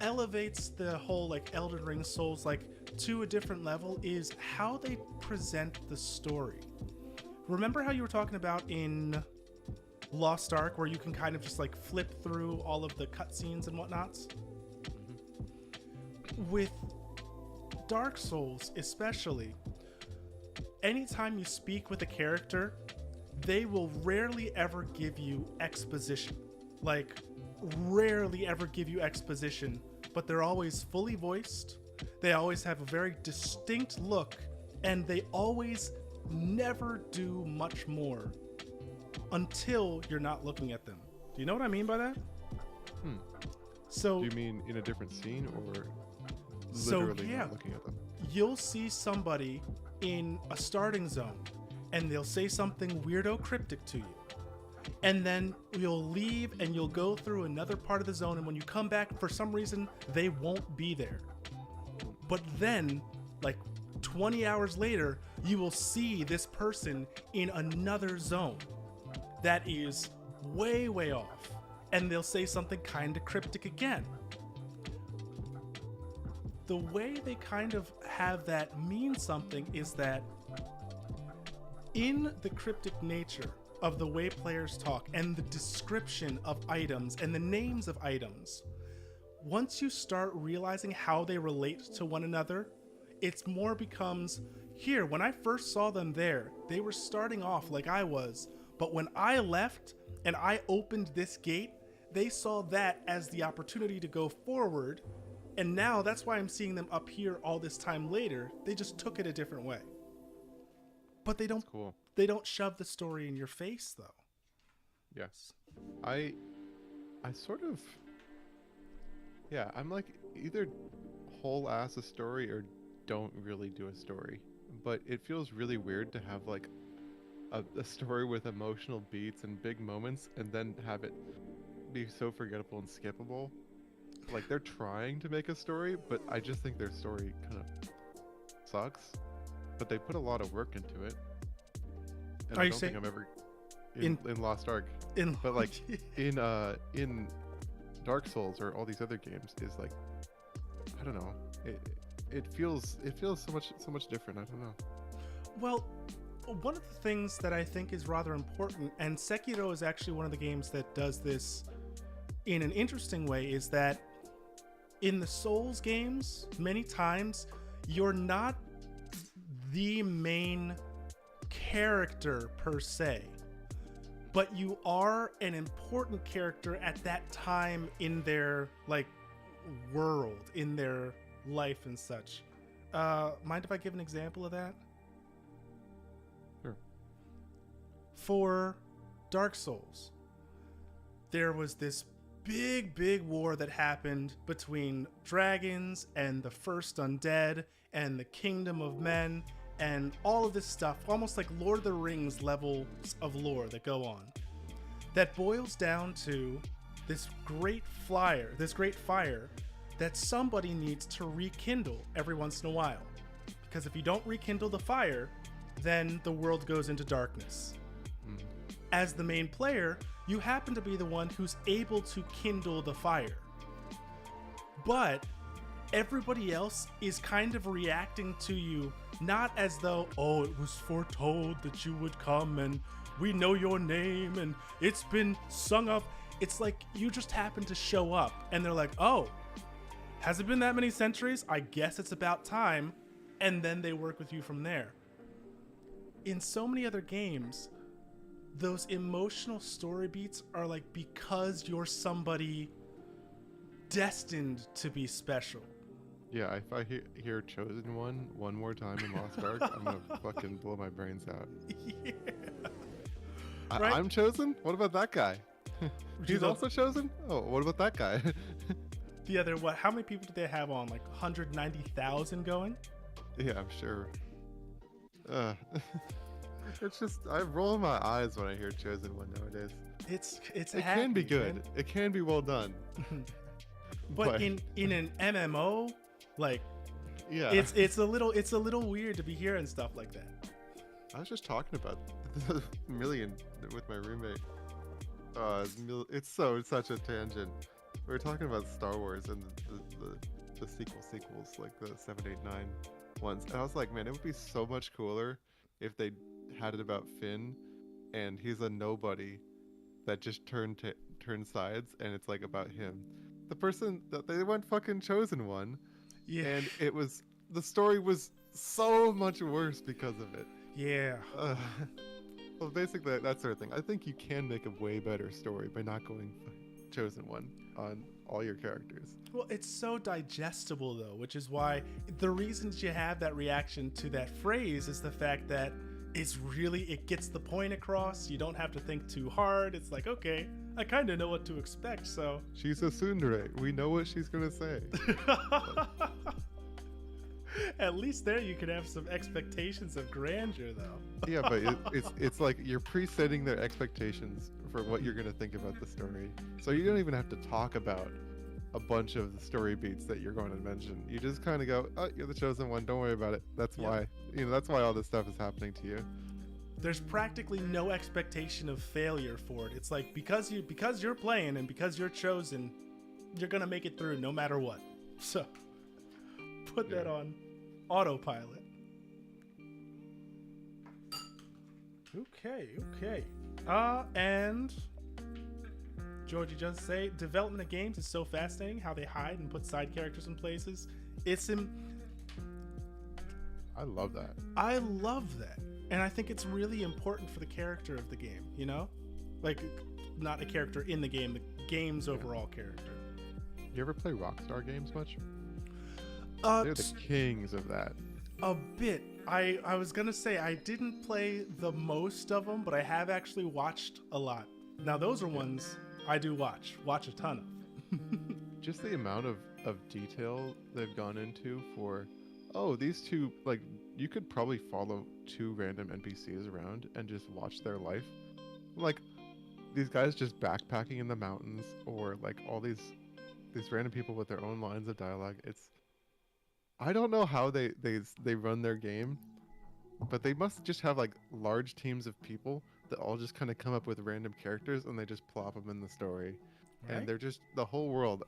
S1: elevates the whole like Elden Ring Souls like to a different level is how they present the story. Remember how you were talking about in Lost Ark where you can kind of just like flip through all of the cutscenes and whatnots? With Dark Souls especially, anytime you speak with a character, they will rarely ever give you exposition. Like, rarely ever give you exposition, but they're always fully voiced. They always have a very distinct look, and they always never do much more until you're not looking at them. Do you know what I mean by that? So
S2: do you mean in a different scene or literally not looking at them?
S1: You'll see somebody in a starting zone and they'll say something weirdo cryptic to you. And then you'll leave and you'll go through another part of the zone, and when you come back, for some reason, they won't be there. But then, like 20 hours later, you will see this person in another zone that is way, way off. And they'll say something kind of cryptic again. The way they kind of have that mean something is that in the cryptic nature of the way players talk and the description of items and the names of items, once you start realizing how they relate to one another, it's more becomes, here, when I first saw them there, they were starting off like I was, but when I left and I opened this gate, they saw that as the opportunity to go forward, and now that's why I'm seeing them up here all this time later. They just took it a different way. But they don't
S2: Cool.
S1: They don't shove the story in your face, though.
S2: Yes. I sort of, yeah, I'm like either whole ass a story or don't really do a story. But it feels really weird to have like a story with emotional beats and big moments and then have it be so forgettable and skippable. Like they're trying to make a story, but I just think their story kind of sucks. But they put a lot of work into it. And
S1: Are
S2: I
S1: you
S2: don't
S1: saying
S2: think I'm ever in Lost Ark. But like in Dark Souls or all these other games is like, I don't know. It feels so much different. I don't know.
S1: Well, one of the things that I think is rather important, and Sekiro is actually one of the games that does this in an interesting way, is that in the Souls games, many times you're not the main character per se, but you are an important character at that time in their like world, in their life and such. Mind if I give an example of that?
S2: Sure.
S1: For Dark Souls, there was this big war that happened between dragons and the first undead and the kingdom of men and all of this stuff, almost like Lord of the Rings levels of lore that go on, that boils down to this great fire that somebody needs to rekindle every once in a while. Because if you don't rekindle the fire, then the world goes into darkness. As the main player, you happen to be the one who's able to kindle the fire. But everybody else is kind of reacting to you, not as though, oh, it was foretold that you would come and we know your name and it's been sung up. It's like you just happen to show up and they're like, oh, has it been that many centuries? I guess it's about time. And then they work with you from there. In so many other games, those emotional story beats are like because you're somebody destined to be special.
S2: Yeah, if I hear Chosen one more time in Lost Ark, I'm gonna fucking blow my brains out.
S1: Yeah. Right?
S2: I'm Chosen? What about that guy? He's
S1: know-
S2: also Chosen? Oh, what about that guy?
S1: The other, what? How many people do they have on? Like 190,000 going?
S2: Yeah, I'm sure. It's just, I roll my eyes when I hear Chosen One nowadays.
S1: It's
S2: It can be good. It can be well done.
S1: But in an MMO, like
S2: Yeah.
S1: it's a little weird to be hearing stuff like that.
S2: I was just talking about the million with my roommate. It's such a tangent. We were talking about Star Wars and the sequels, like the 7, 8, 9 ones. And I was like, man, it would be so much cooler if they had it about Finn and he's a nobody that just turned sides and it's like about him. The person that they went fucking Chosen One.
S1: Yeah.
S2: And the story was so much worse because of it.
S1: Yeah.
S2: Well, basically, that sort of thing. I think you can make a way better story by not going Chosen One on all your characters.
S1: Well, it's so digestible, though, which is why the reasons you have that reaction to that phrase is the fact that it gets the point across. You don't have to think too hard. It's like, okay, I kind of know what to expect, so.
S2: She's a tsundere. We know what she's going to say.
S1: At least there you can have some expectations of grandeur, though.
S2: Yeah, but it's like you're presetting their expectations for what you're going to think about the story. So you don't even have to talk about a bunch of the story beats that you're going to mention. You just kind of go, oh, you're the Chosen One. Don't worry about it. That's why. That's why all this stuff is happening to you.
S1: There's practically no expectation of failure for it. It's like because you're playing and because you're chosen, you're going to make it through no matter what. So put that on autopilot. Okay. And Georgie just say development of games is so fascinating. How they hide and put side characters in places.
S2: I love that.
S1: I love that, and I think it's really important for the character of the game. You know, like not a character in the game, the game's overall character.
S2: You ever play Rockstar games much? They're the kings of that.
S1: A bit. I was gonna say I didn't play the most of them, but I have actually watched a lot. Now those are ones I do watch a ton of.
S2: Just the amount of detail they've gone into for, these two, like, you could probably follow 2 random NPCs around and just watch their life. Like, these guys just backpacking in the mountains, or like all these random people with their own lines of dialogue. I don't know how they run their game, but they must just have like large teams of people that all just kind of come up with random characters and they just plop them in the story. Right? And they're just the whole world.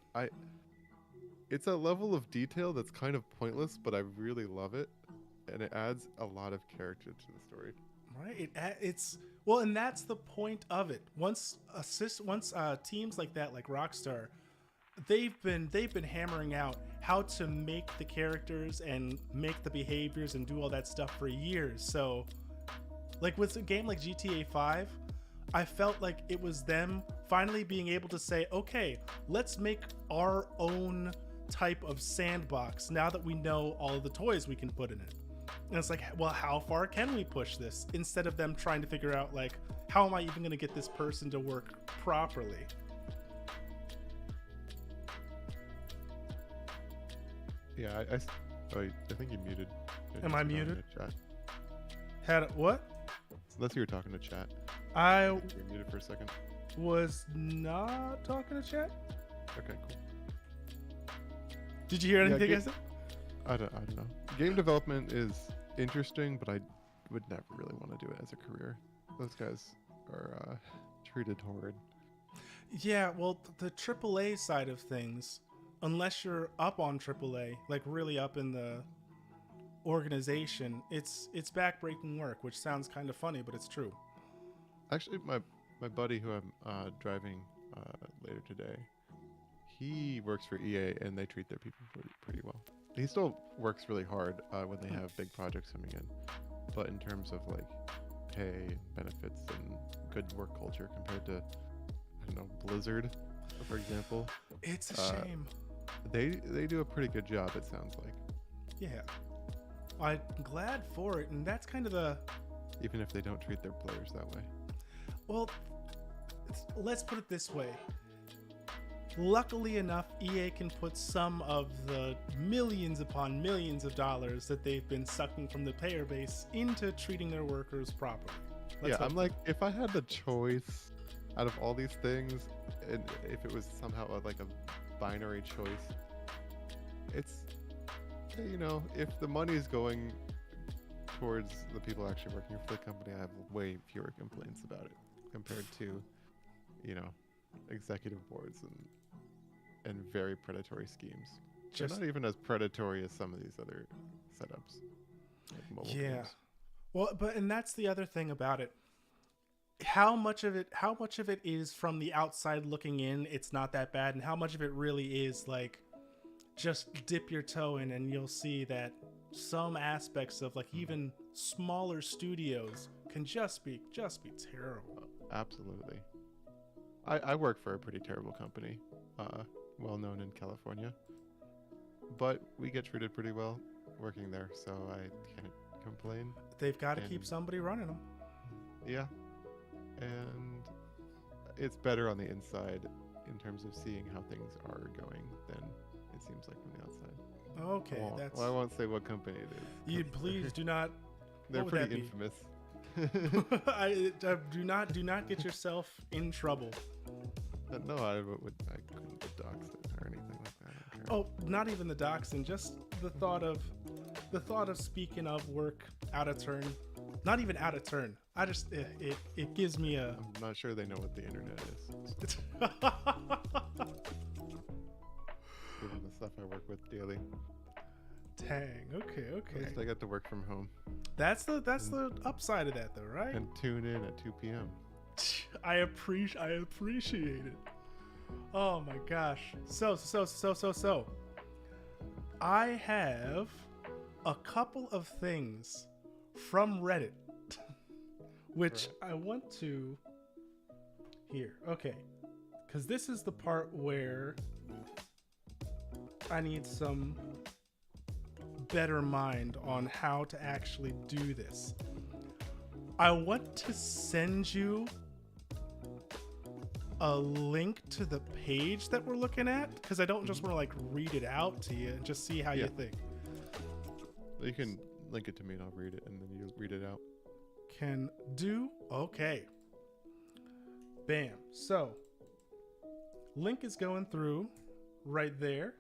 S2: It's a level of detail that's kind of pointless, but I really love it, and it adds a lot of character to the story.
S1: Right. It's well, and that's the point of it. Once teams like that, like Rockstar, they've been hammering out how to make the characters and make the behaviors and do all that stuff for years. So, like with a game like GTA 5, I felt like it was them finally being able to say, okay, let's make our own type of sandbox now that we know all of the toys we can put in it. And it's like, well, how far can we push this? Instead of them trying to figure out, like, how am I even going to get this person to work properly?
S2: Yeah, I think you muted.
S1: Am I muted?
S2: Chat.
S1: What?
S2: Unless you were talking to chat.
S1: I
S2: You're muted for a second.
S1: was not talking to chat.
S2: Okay, cool.
S1: Did you hear anything I said?
S2: I don't know. Game development is interesting, but I would never really want to do it as a career. Those guys are treated horrid.
S1: Yeah, well, the AAA side of things, unless you're up on AAA, like really up in the organization, it's backbreaking work, which sounds kind of funny, but it's true.
S2: Actually, my buddy who I'm driving later today, he works for EA, and they treat their people pretty well. He still works really hard when they have big projects coming in, but in terms of like pay, benefits, and good work culture compared to, I don't know, Blizzard, for example.
S1: It's a shame.
S2: They do a pretty good job, it sounds like.
S1: Yeah. I'm glad for it, and that's kind of the...
S2: Even if they don't treat their players that way.
S1: Well, let's put it this way. Luckily enough, EA can put some of the millions upon millions of dollars that they've been sucking from the player base into treating their workers properly.
S2: I'm like, if I had the choice out of all these things, and if it was somehow like a binary choice, it's, you know, if the money is going towards the people actually working for the company, I have way fewer complaints about it compared to, you know, executive boards and very predatory schemes. They're not even as predatory as some of these other setups. Like mobile games.
S1: Well, and that's the other thing about it. How much of it is from the outside looking in, it's not that bad, and how much of it really is like just dip your toe in and you'll see that some aspects of like even smaller studios can just be terrible.
S2: Absolutely. I work for a pretty terrible company, well known in California, but we get treated pretty well working there, so I can't complain.
S1: They've got to keep somebody running them.
S2: Yeah, and it's better on the inside in terms of seeing how things are going than it seems like from the outside.
S1: Okay,
S2: well, I won't say what company it is.
S1: You please do not.
S2: They're pretty infamous.
S1: Do not get yourself in trouble.
S2: No, I couldn't get doxed or anything like that.
S1: Oh, not even the doxing, just the thought of speaking of work out of turn. Not even out of turn. I just it gives me a.
S2: I'm not sure they know what the internet is. Given the stuff I work with daily.
S1: Dang. Okay.
S2: At least I got to work from home.
S1: That's the upside of that, though, right?
S2: And tune in at 2 p.m.
S1: I appreciate it. Oh my gosh. So. I have a couple of things from Reddit, which I want to hear. Okay, because this is the part where I need some better mind on how to actually do this. I want to send you a link to the page that we're looking at, because I don't just want to like read it out to you and just see how you think.
S2: You can link it to me and I'll read it, and then you read it out.
S1: Can do. Okay. Bam. So, link is going through right there.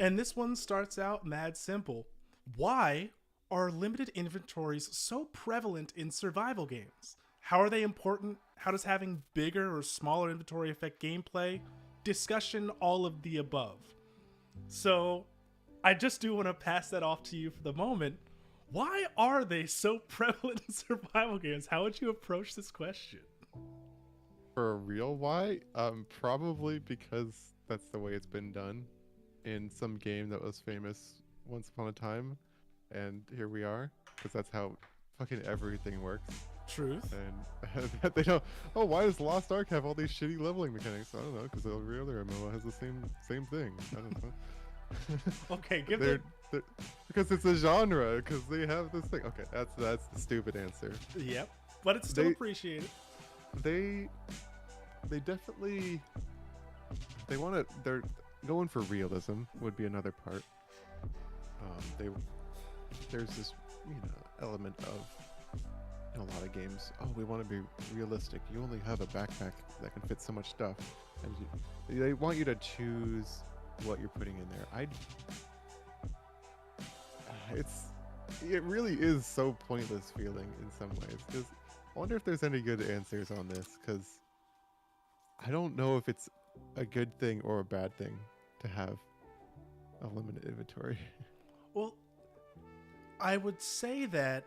S1: And this one starts out mad simple. Why are limited inventories so prevalent in survival games? How are they important? How does having bigger or smaller inventory affect gameplay? Discussion, all of the above. So, I just do want to pass that off to you for the moment. Why are they so prevalent in survival games? How would you approach this question?
S2: For a real why? Probably because that's the way it's been done in some game that was famous once upon a time, and here we are, because that's how fucking everything works.
S1: Truth.
S2: And they don't. Oh, why does Lost Ark have all these shitty leveling mechanics? I don't know, because every other MMO has the same thing. I don't know.
S1: Okay,
S2: because it's a genre, because they have this thing. Okay, that's the stupid answer.
S1: Yep, but it's still appreciated.
S2: They definitely want to. They're going for realism would be another part. There's this element of in a lot of games. Oh, we want to be realistic. You only have a backpack that can fit so much stuff, and they want you to choose what you're putting in there. It really is so pointless feeling in some ways. Because I wonder if there's any good answers on this, because I don't know if it's a good thing or a bad thing to have a limited inventory.
S1: Well, I would say that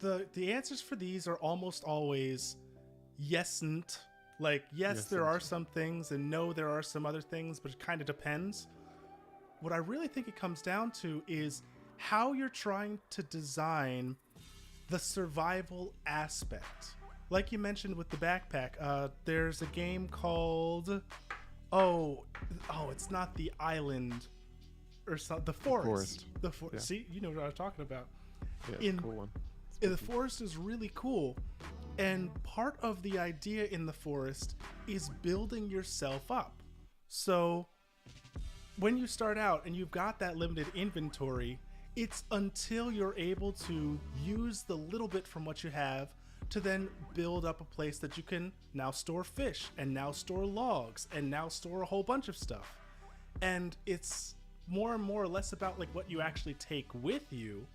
S1: the answers for these are almost always yes-n't. Like, yes, there are some things, and no, there are some other things, but it kind of depends. What I really think it comes down to is how you're trying to design the survival aspect. Like you mentioned with the backpack, there's a game called it's not the island or the forest. The forest.
S2: Yeah.
S1: See, you know what I was talking about.
S2: Yeah, it's a cool one.
S1: The forest is really cool, and part of the idea in the forest is building yourself up. So when you start out and you've got that limited inventory, it's until you're able to use the little bit from what you have to then build up a place that you can now store fish, and now store logs, and now store a whole bunch of stuff. And it's more and more less about like what you actually take with you,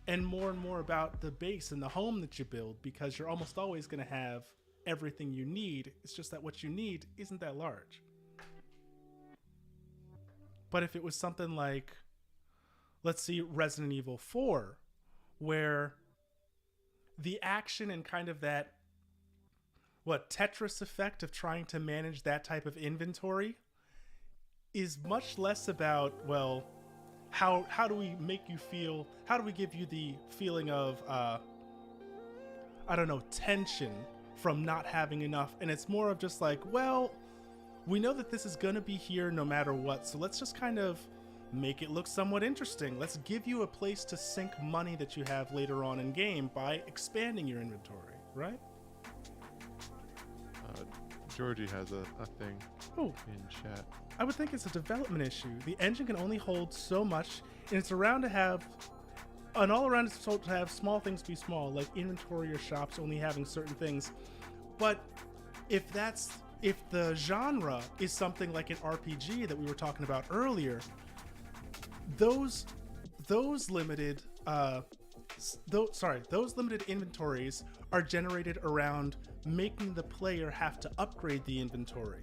S1: and more about the base and the home that you build, because you're almost always going to have everything you need. It's just that what you need isn't that large. But if it was something like, let's see, Resident Evil 4, where the action and kind of that, Tetris effect of trying to manage that type of inventory is much less about, well, how do we make you feel, how do we give you the feeling of, tension from not having enough. And it's more of just like, well, we know that this is going to be here no matter what, so let's just kind of make it look somewhat interesting. Let's give you a place to sink money that you have later on in game by expanding your inventory, right?
S2: Georgie has a thing in chat.
S1: I would think it's a development issue. The engine can only hold so much, and it's around to have, and all around it's told to have small things be small, like inventory or shops only having certain things. But if the genre is something like an RPG that we were talking about earlier, those limited inventories are generated around making the player have to upgrade the inventory.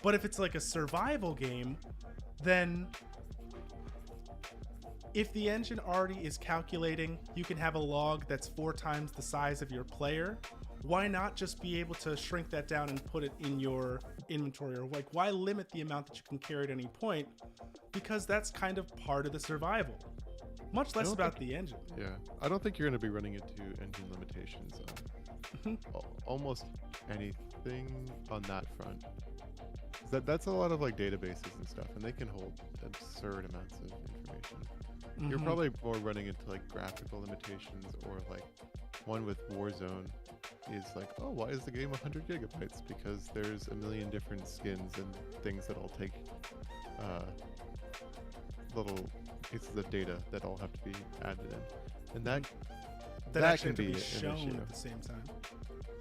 S1: But if it's like a survival game, then if the engine already is calculating you can have a log that's 4 times the size of your player, why not just be able to shrink that down and put it in your inventory? Or like, why limit the amount that you can carry at any point? Because that's kind of part of the survival. Much less about the engine.
S2: Yeah, I don't think you're going to be running into engine limitations on almost anything on that front. That's a lot of like databases and stuff, and they can hold absurd amounts of information. You're probably more running into like graphical limitations, or like one with Warzone is like, oh, why is the game 100 gigabytes? Because there's a million different skins and things that all take little pieces of data that all have to be added in, and that can be
S1: shown at the same time.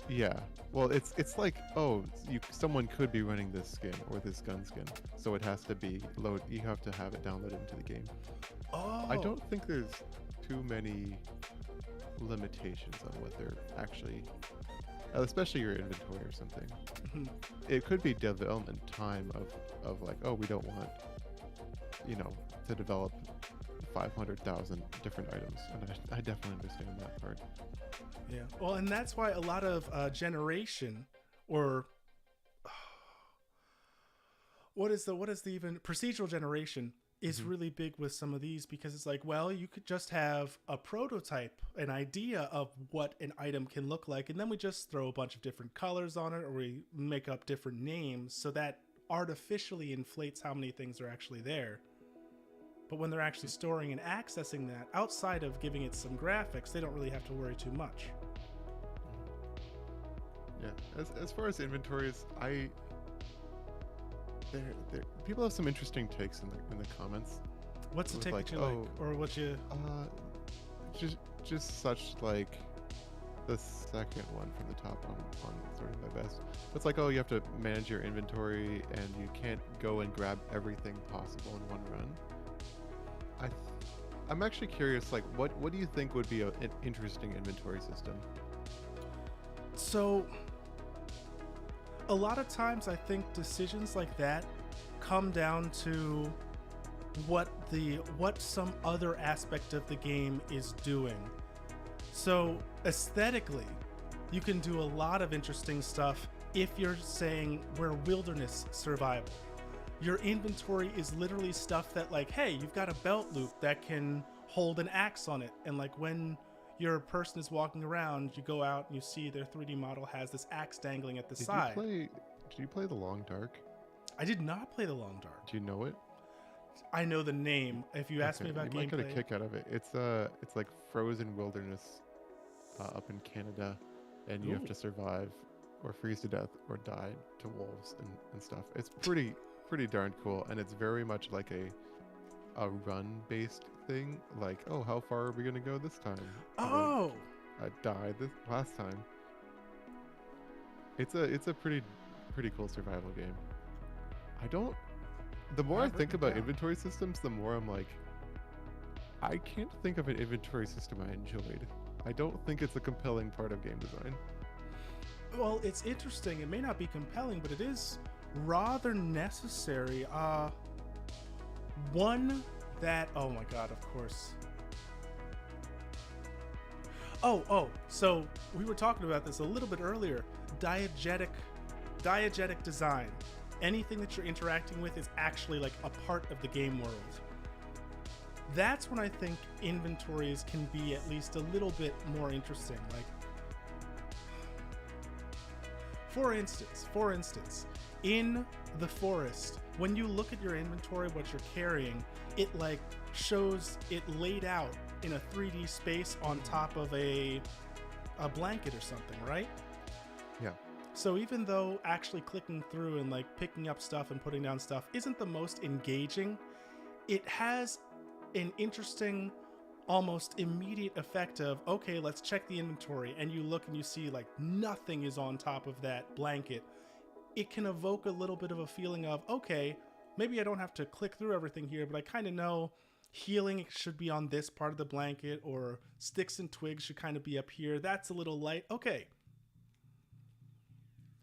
S2: Yeah, well, it's like, oh, someone could be running this skin or this gun skin, so it has to be load. You have to have it downloaded into the game.
S1: Oh,
S2: I don't think there's too many limitations on what they're actually, especially your inventory or something. It could be development time of like, oh, we don't want, to develop 500,000 different items, and I definitely understand that part.
S1: Yeah, well, and that's why a lot of generation, or what is the even procedural generation is really big with some of these, because it's like, well, you could just have a prototype, an idea of what an item can look like, and then we just throw a bunch of different colors on it, or we make up different names, so that artificially inflates how many things are actually there. But when they're actually storing and accessing that, outside of giving it some graphics, they don't really have to worry too much.
S2: Yeah, as far as inventories, people have some interesting takes in the comments.
S1: What's the take that you like, or what you?
S2: Just such like, the second one from the top on sorting by best. It's like, oh, you have to manage your inventory and you can't go and grab everything possible in one run. I'm actually curious, like, what do you think would be an interesting inventory system?
S1: So, a lot of times I think decisions like that come down to what some other aspect of the game is doing. So, aesthetically, you can do a lot of interesting stuff if you're saying we're wilderness survival. Your inventory is literally stuff that, like, hey, you've got a belt loop that can hold an axe on it, and like when your person is walking around, you go out and you see their 3D model has this axe dangling at the side.
S2: Did you play The Long Dark?
S1: I did not play The Long Dark.
S2: Do you know it?
S1: I know the name. If you ask me about
S2: you might
S1: gameplay,
S2: get a kick out of it. It's like frozen wilderness up in Canada, and you have to survive or freeze to death or die to wolves and stuff. It's pretty darn cool, and it's very much like a run based thing. Like, oh, how far are we gonna go this time?
S1: Oh,
S2: I died this last time. It's a pretty cool survival game. The more I think about inventory systems, the more I'm like, I can't think of an inventory system I enjoyed. I don't think it's a compelling part of game design.
S1: well, it's interesting. It may not be compelling, but it is rather necessary. One that, oh my god, of course. So we were talking about this a little bit earlier. Diegetic design. Anything that you're interacting with is actually like a part of the game world. That's when I think inventories can be at least a little bit more interesting. Like, for instance, in the forest, when you look at your inventory, what you're carrying, it like shows it laid out in a 3D space on top of a blanket or something, right?
S2: Yeah.
S1: So even though actually clicking through and like picking up stuff and putting down stuff isn't the most engaging, it has an interesting, almost immediate effect of, okay, let's check the inventory, and you look and you see like nothing is on top of that blanket. It can evoke a little bit of a feeling of, okay, maybe I don't have to click through everything here, but I kind of know healing should be on this part of the blanket, or sticks and twigs should kind of be up here. That's a little light. Okay.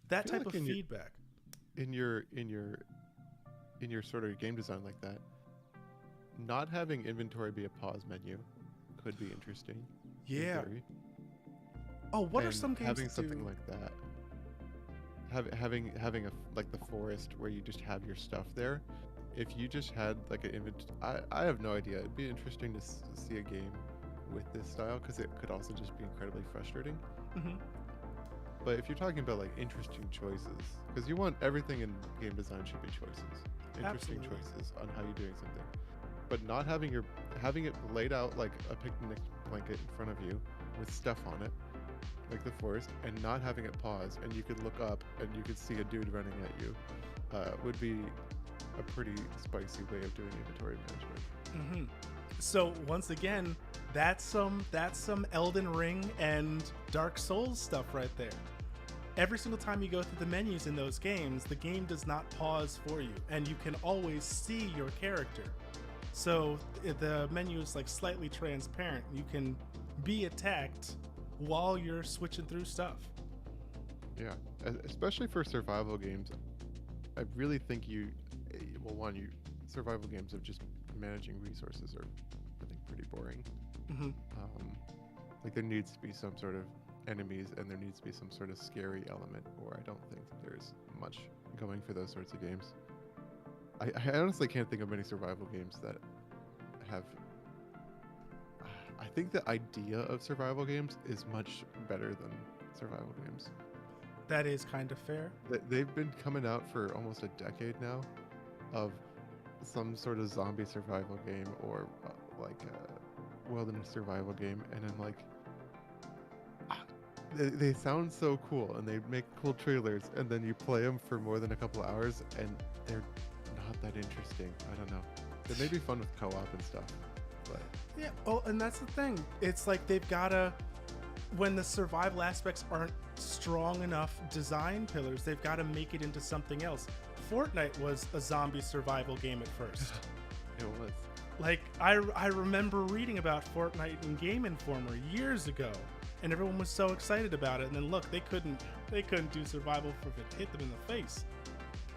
S1: That type of feedback.
S2: In your sort of game design like that, not having inventory be a pause menu could be interesting.
S1: Yeah. Oh, what are some games
S2: having
S1: that
S2: something
S1: do?
S2: like that? Having a like the forest where you just have your stuff there. If you just had like an inventory, I have no idea. It'd be interesting to see a game with this style, because it could also just be incredibly frustrating.
S1: Mm-hmm.
S2: But if you're talking about like interesting choices, because you want everything in game design should be choices, interesting
S1: Absolutely.
S2: choices on how you're doing something. But not having it laid out like a picnic blanket in front of you with stuff on it, like the forest, and not having it pause, and you could look up and you could see a dude running at you, would be a pretty spicy way of doing inventory management.
S1: Mm-hmm. So once again, that's some Elden Ring and Dark Souls stuff right there. Every single time you go through the menus in those games, the game does not pause for you, and you can always see your character. So the menu is like slightly transparent. You can be attacked while you're switching through stuff.
S2: Yeah, especially for survival games, I really think survival games of just managing resources are, I think, pretty boring.
S1: Mm-hmm.
S2: Like there needs to be some sort of enemies, and there needs to be some sort of scary element, or I don't think there's much going for those sorts of games. I honestly can't think of many survival games that have... I think the idea of survival games is much better than survival games.
S1: That is kind of fair.
S2: They've been coming out for almost a decade now of some sort of zombie survival game, or like a wilderness survival game, and I'm like, they sound so cool, and they make cool trailers, and then you play them for more than a couple hours, and they're not that interesting. I don't know. They may be fun with co-op and stuff, but
S1: Yeah. Oh, and that's the thing. It's like they've gotta when the survival aspects aren't strong enough design pillars, they've got to make it into something else. Fortnite was a zombie survival game at first.
S2: It was.
S1: Like, I remember reading about Fortnite in Game Informer years ago, and everyone was so excited about it. And then look, they couldn't do survival if it hit them in the face.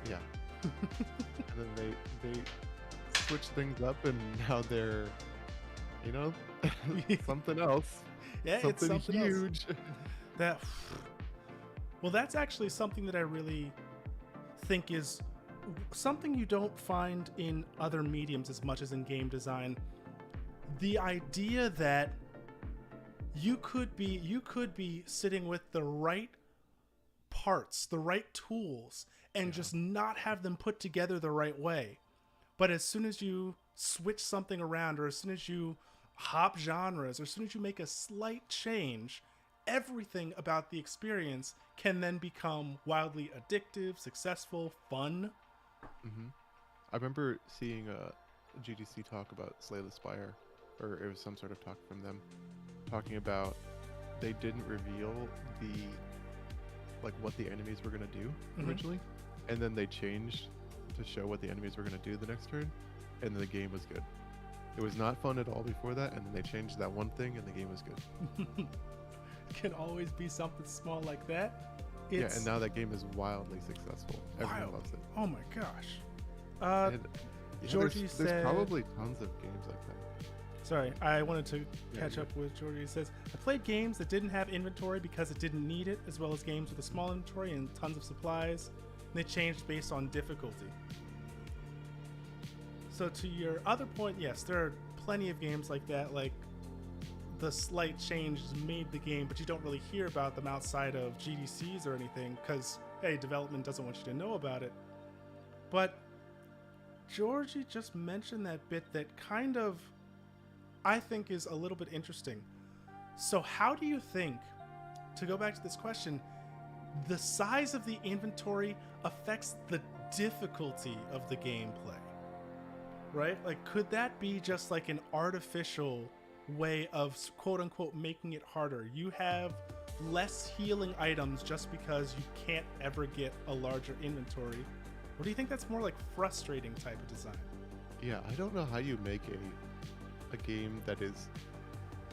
S2: Yeah. And then they switched things up, and now they're, you know, something else.
S1: Yeah,
S2: something
S1: it's something
S2: huge.
S1: Else. Well, that's actually something that I really think is something you don't find in other mediums as much as in game design. The idea that you could be sitting with the right parts, the right tools, and just not have them put together the right way. But as soon as you switch something around, or as soon as you hop genres, or as soon as you make a slight change, everything about the experience can then become wildly addictive, successful, fun.
S2: Mm-hmm. I remember seeing a GDC talk about Slay the Spire, or it was some sort of talk from them, talking about they didn't reveal what the enemies were going to do originally, and then they changed to show what the enemies were going to do the next turn, and the game was good. It was not fun at all before that, and then they changed that one thing, and the game was good.
S1: Can always be something small like that.
S2: Yeah, and now that game is wildly successful. Everyone loves it.
S1: Oh my gosh. Georgie says...
S2: There's probably tons of games like that.
S1: Sorry, I wanted to catch up with Georgie. He says, I played games that didn't have inventory because it didn't need it, as well as games with a small inventory and tons of supplies. And they changed based on difficulty. So to your other point, yes, there are plenty of games like that, like the slight changes made the game, but you don't really hear about them outside of GDCs or anything because, hey, development doesn't want you to know about it. But Georgie just mentioned that bit that kind of, I think, is a little bit interesting. So how do you think, to go back to this question, the size of the inventory affects the difficulty of the gameplay? Right? Like, could that be just like an artificial way of quote unquote making it harder? You have less healing items just because you can't ever get a larger inventory. Or do you think that's more like frustrating type of design?
S2: Yeah, I don't know how you make a game that is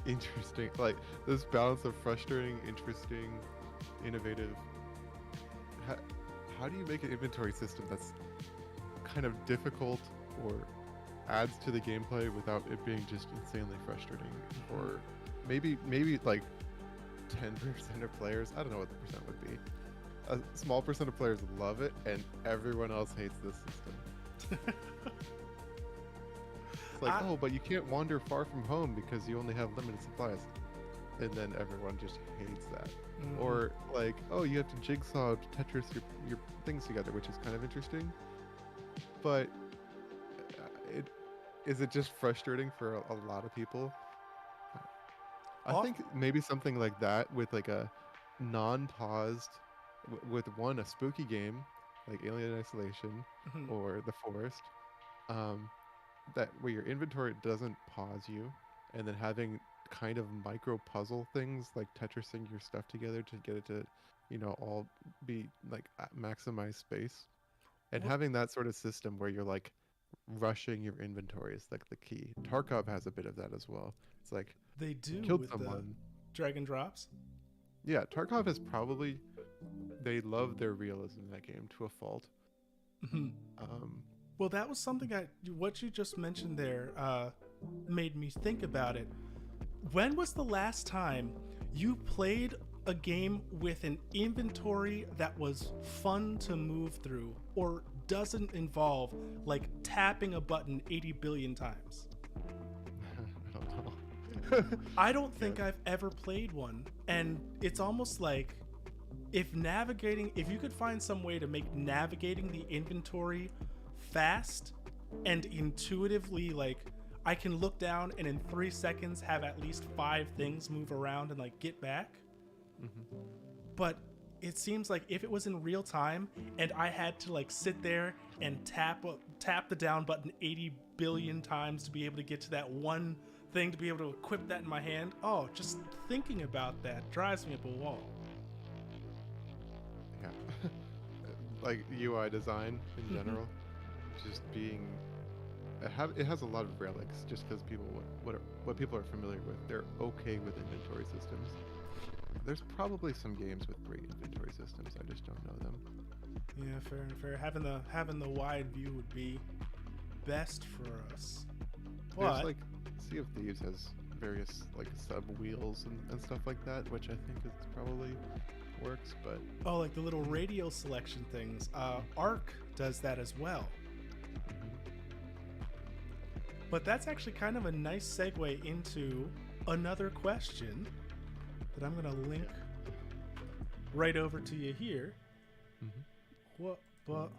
S2: interesting, like this balance of frustrating, interesting, innovative. How do you make an inventory system that's kind of difficult or adds to the gameplay without it being just insanely frustrating? Or maybe like 10% of players, I don't know what the percent would be, a small percent of players love it and everyone else hates this system. It's like, oh, but you can't wander far from home because you only have limited supplies, and then everyone just hates that. Or like, oh, you have to jigsaw Tetris your things together, which is kind of interesting, but is it just frustrating for a lot of people? I think maybe something like that with like a non-paused, with a spooky game like Alien Isolation or The Forest, that where your inventory doesn't pause you, and then having kind of micro puzzle things like Tetrising your stuff together to get it to, all be like maximize space, and having that sort of system where you're like rushing your inventory is like the key. Tarkov has a bit of that as well. It's like
S1: they do
S2: killed
S1: with
S2: someone.
S1: The drag and drops.
S2: Yeah, Tarkov is probably, they love their realism in that game to a fault.
S1: Well, that was something what you just mentioned there made me think about it. When was the last time you played a game with an inventory that was fun to move through or doesn't involve like tapping a button 80 billion times?
S2: I don't know.
S1: I don't think I've ever played one, and it's almost like if you could find some way to make navigating the inventory fast and intuitively, like I can look down and in 3 seconds have at least 5 things move around and like get back. But it seems like if it was in real time and I had to like sit there and tap the down button 80 billion times to be able to get to that one thing to be able to equip that in my hand. Oh, just thinking about that drives me up a wall.
S2: Yeah. Like UI design in general, just being it has a lot of relics just because people what people are familiar with. They're okay with inventory systems. There's probably some games with great inventory systems. I just don't know them.
S1: Yeah, fair. Having the wide view would be best for us.
S2: There's
S1: But
S2: like Sea of Thieves has various like sub wheels and stuff like that, which I think is probably works, but
S1: oh, like the little radial selection things. Arc does that as well. But that's actually kind of a nice segue into another question that I'm going to link right over to you here. What? But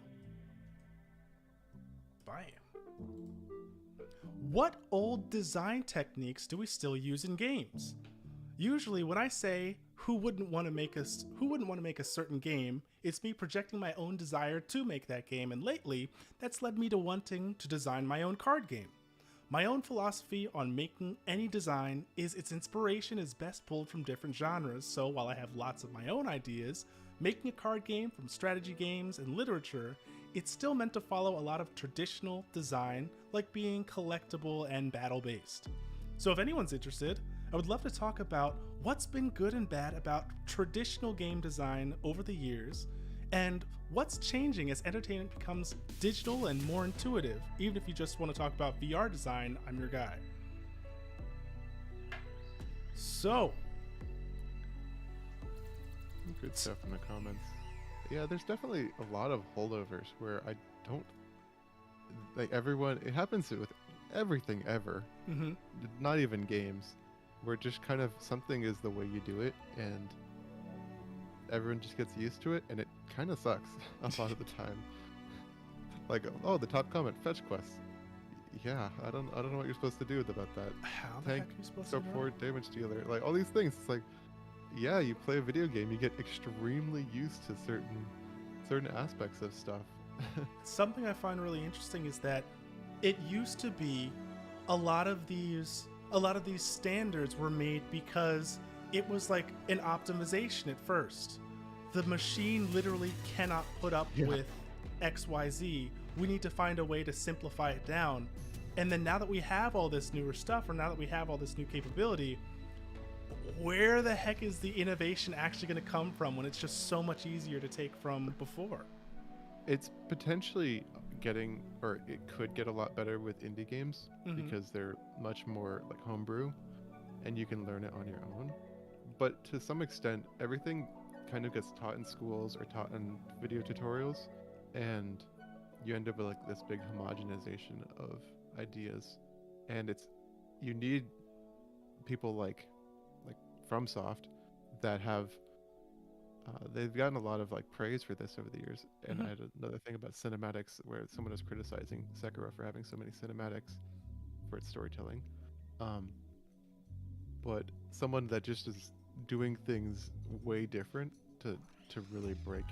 S1: bam. What old design techniques do we still use in games? Usually when I say who wouldn't want to make a certain game, it's me projecting my own desire to make that game, and lately that's led me to wanting to design my own card game. My own philosophy on making any design is its inspiration is best pulled from different genres, so while I have lots of my own ideas, making a card game from strategy games and literature, it's still meant to follow a lot of traditional design, like being collectible and battle-based. So if anyone's interested, I would love to talk about what's been good and bad about traditional game design over the years, and what's changing as entertainment becomes digital and more intuitive. Even if you just want to talk about VR design, I'm your guy. So,
S2: good stuff in the comments. Yeah, there's definitely a lot of holdovers where I don't like everyone. It happens with everything ever, not even games, where just kind of something is the way you do it, and everyone just gets used to it, and it kind of sucks a lot of the time. Like, oh, the top comment, fetch quests. Yeah, I don't know what you're supposed to do about that.
S1: How the
S2: Tank,
S1: heck are you supposed to
S2: soap
S1: do
S2: forward, damage dealer, like all these things. It's like, yeah, you play a video game, you get extremely used to certain aspects of stuff.
S1: Something I find really interesting is that it used to be a lot of these standards were made because it was like an optimization at first. The machine literally cannot put up with XYZ. We need to find a way to simplify it down. And then now that we have all this newer stuff, or now that we have all this new capability, where the heck is the innovation actually going to come from when it's just so much easier to take from before?
S2: It's potentially getting, or it could get a lot better with indie games because they're much more like homebrew and you can learn it on your own. But to some extent, everything kind of gets taught in schools or taught in video tutorials, and you end up with like this big homogenization of ideas. And you need people like FromSoft that have they've gotten a lot of like praise for this over the years. And I had another thing about cinematics where someone was criticizing Sekiro for having so many cinematics for its storytelling. But someone that just is doing things way different to really break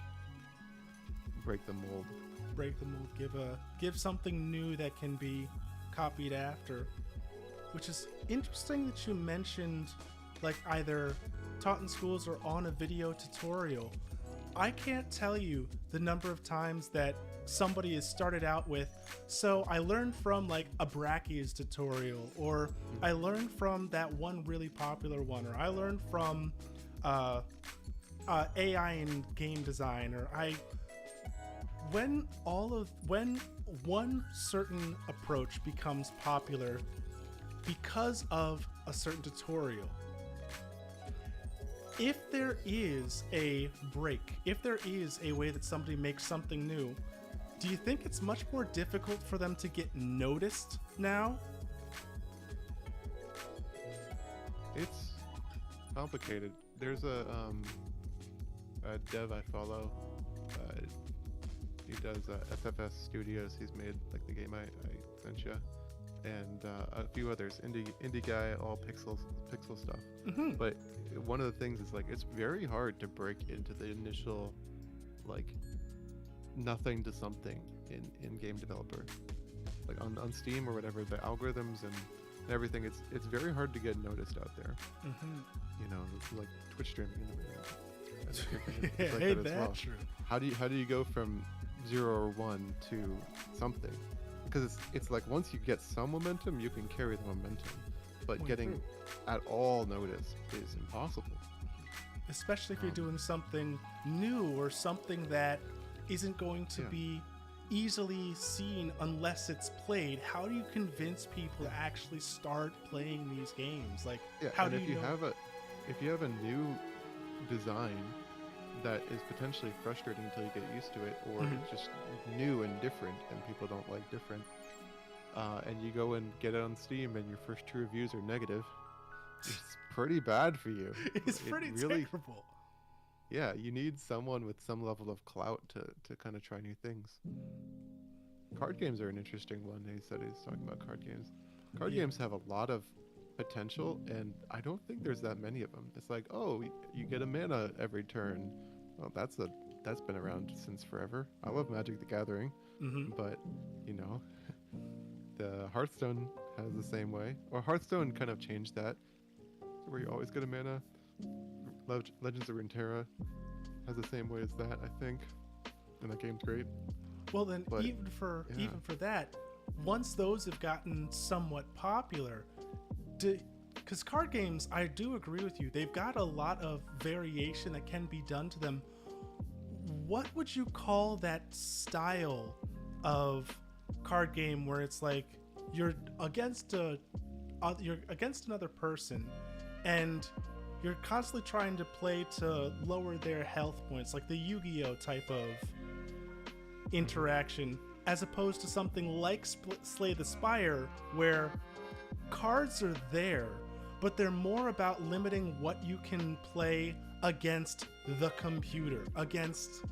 S2: the mold.
S1: Break the mold, give something new that can be copied after. Which is interesting that you mentioned like either taught in schools or on a video tutorial. I can't tell you the number of times that somebody has started out with, so I learned from like a Brachy's tutorial, or I learned from that one really popular one, or I learned from AI in game design, or when one certain approach becomes popular because of a certain tutorial, if there is a break, if there is a way that somebody makes something new, do you think it's much more difficult for them to get noticed now?
S2: It's complicated. There's a dev I follow. He does SFS Studios. He's made like the game I sent you, and a few others. Indie guy, all pixel stuff. But one of the things is like it's very hard to break into the initial like nothing to something in game developer, like on Steam or whatever. The algorithms and and everything. It's very hard to get noticed out there.
S1: Mm-hmm.
S2: You know, it's like Twitch streaming. It's like
S1: Hey,
S2: that as
S1: that's
S2: well.
S1: true.
S2: How do you go from 0 or 1 to something? Because it's like once you get some momentum, you can carry the momentum, but
S1: Point
S2: getting
S1: true.
S2: at all noticed is impossible.
S1: Especially if you're doing something new or something that isn't going to
S2: Yeah.
S1: be easily seen unless it's played. How do you convince people to actually start playing these games? Like,
S2: Yeah,
S1: how
S2: and
S1: do
S2: if
S1: you
S2: you
S1: know?
S2: have a new design that is potentially frustrating until you get used to it, or
S1: Mhm.
S2: it's just new and different, and people don't like different, and you go and get it on Steam, and your first 2 reviews are negative, it's pretty bad for you.
S1: It's
S2: It
S1: pretty
S2: really,
S1: terrible.
S2: yeah, you need someone with some level of clout to kind of try new things. Card games are an interesting one. He said he's talking about card games. Card
S1: Yeah.
S2: games have a lot of potential, and I don't think there's that many of them. It's like, oh, you get a mana every turn. Well, that's been around since forever. I love Magic the Gathering,
S1: Mm-hmm.
S2: but you know, the Hearthstone has the same way. Or Hearthstone kind of changed that, where you always get a mana. Legends of Runeterra has the same way as that, I think, and that game's great.
S1: Well, then,
S2: But,
S1: even for
S2: yeah.
S1: that, once those have gotten somewhat popular, because card games, I do agree with you, they've got a lot of variation that can be done to them. What would you call that style of card game where it's like you're against another person, and you're constantly trying to play to lower their health points, like the Yu-Gi-Oh type of interaction, as opposed to something like Slay the Spire, where cards are there, but they're more about limiting what you can play against the computer, against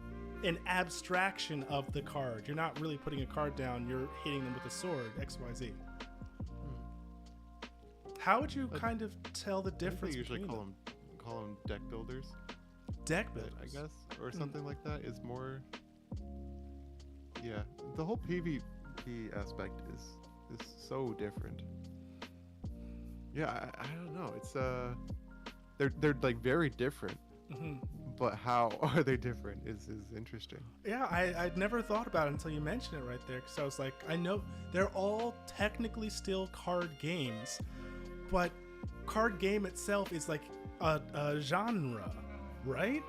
S1: an abstraction of the card. You're not really putting a card down, you're hitting them with a sword, XYZ. How would you kind of tell the
S2: I think
S1: difference
S2: they usually
S1: between
S2: call them deck builders,
S1: deck
S2: but
S1: builders?
S2: I guess, or something like that is more. Yeah, the whole PvP aspect is so different. Yeah, I don't know. It's they're like very different,
S1: Hmm.
S2: but how are they different is interesting.
S1: Yeah, I'd never thought about it until you mentioned it right there, because I was like, I know they're all technically still card games, but card game itself is like a genre, right?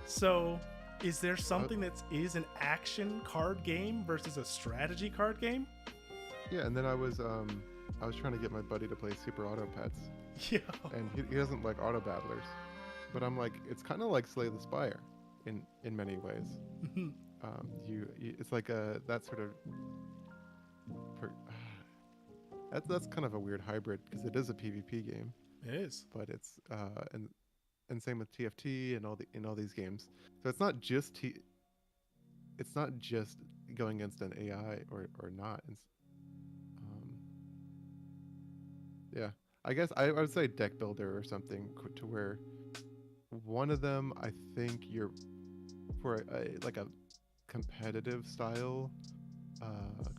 S1: So is there something that is an action card game versus a strategy card game?
S2: Yeah, and then I was trying to get my buddy to play Super Auto Pets,
S1: Yeah.
S2: and he doesn't like auto battlers, but I'm like, it's kind of like Slay the Spire in many ways. It's like that sort of per, that's kind of a weird hybrid, because it is a PvP game,
S1: It is.
S2: but it's and same with TFT and all these games. So it's not just it's not just going against an AI or not. Yeah, I guess I would say deck builder or something, to where one of them, I think you're for like a competitive style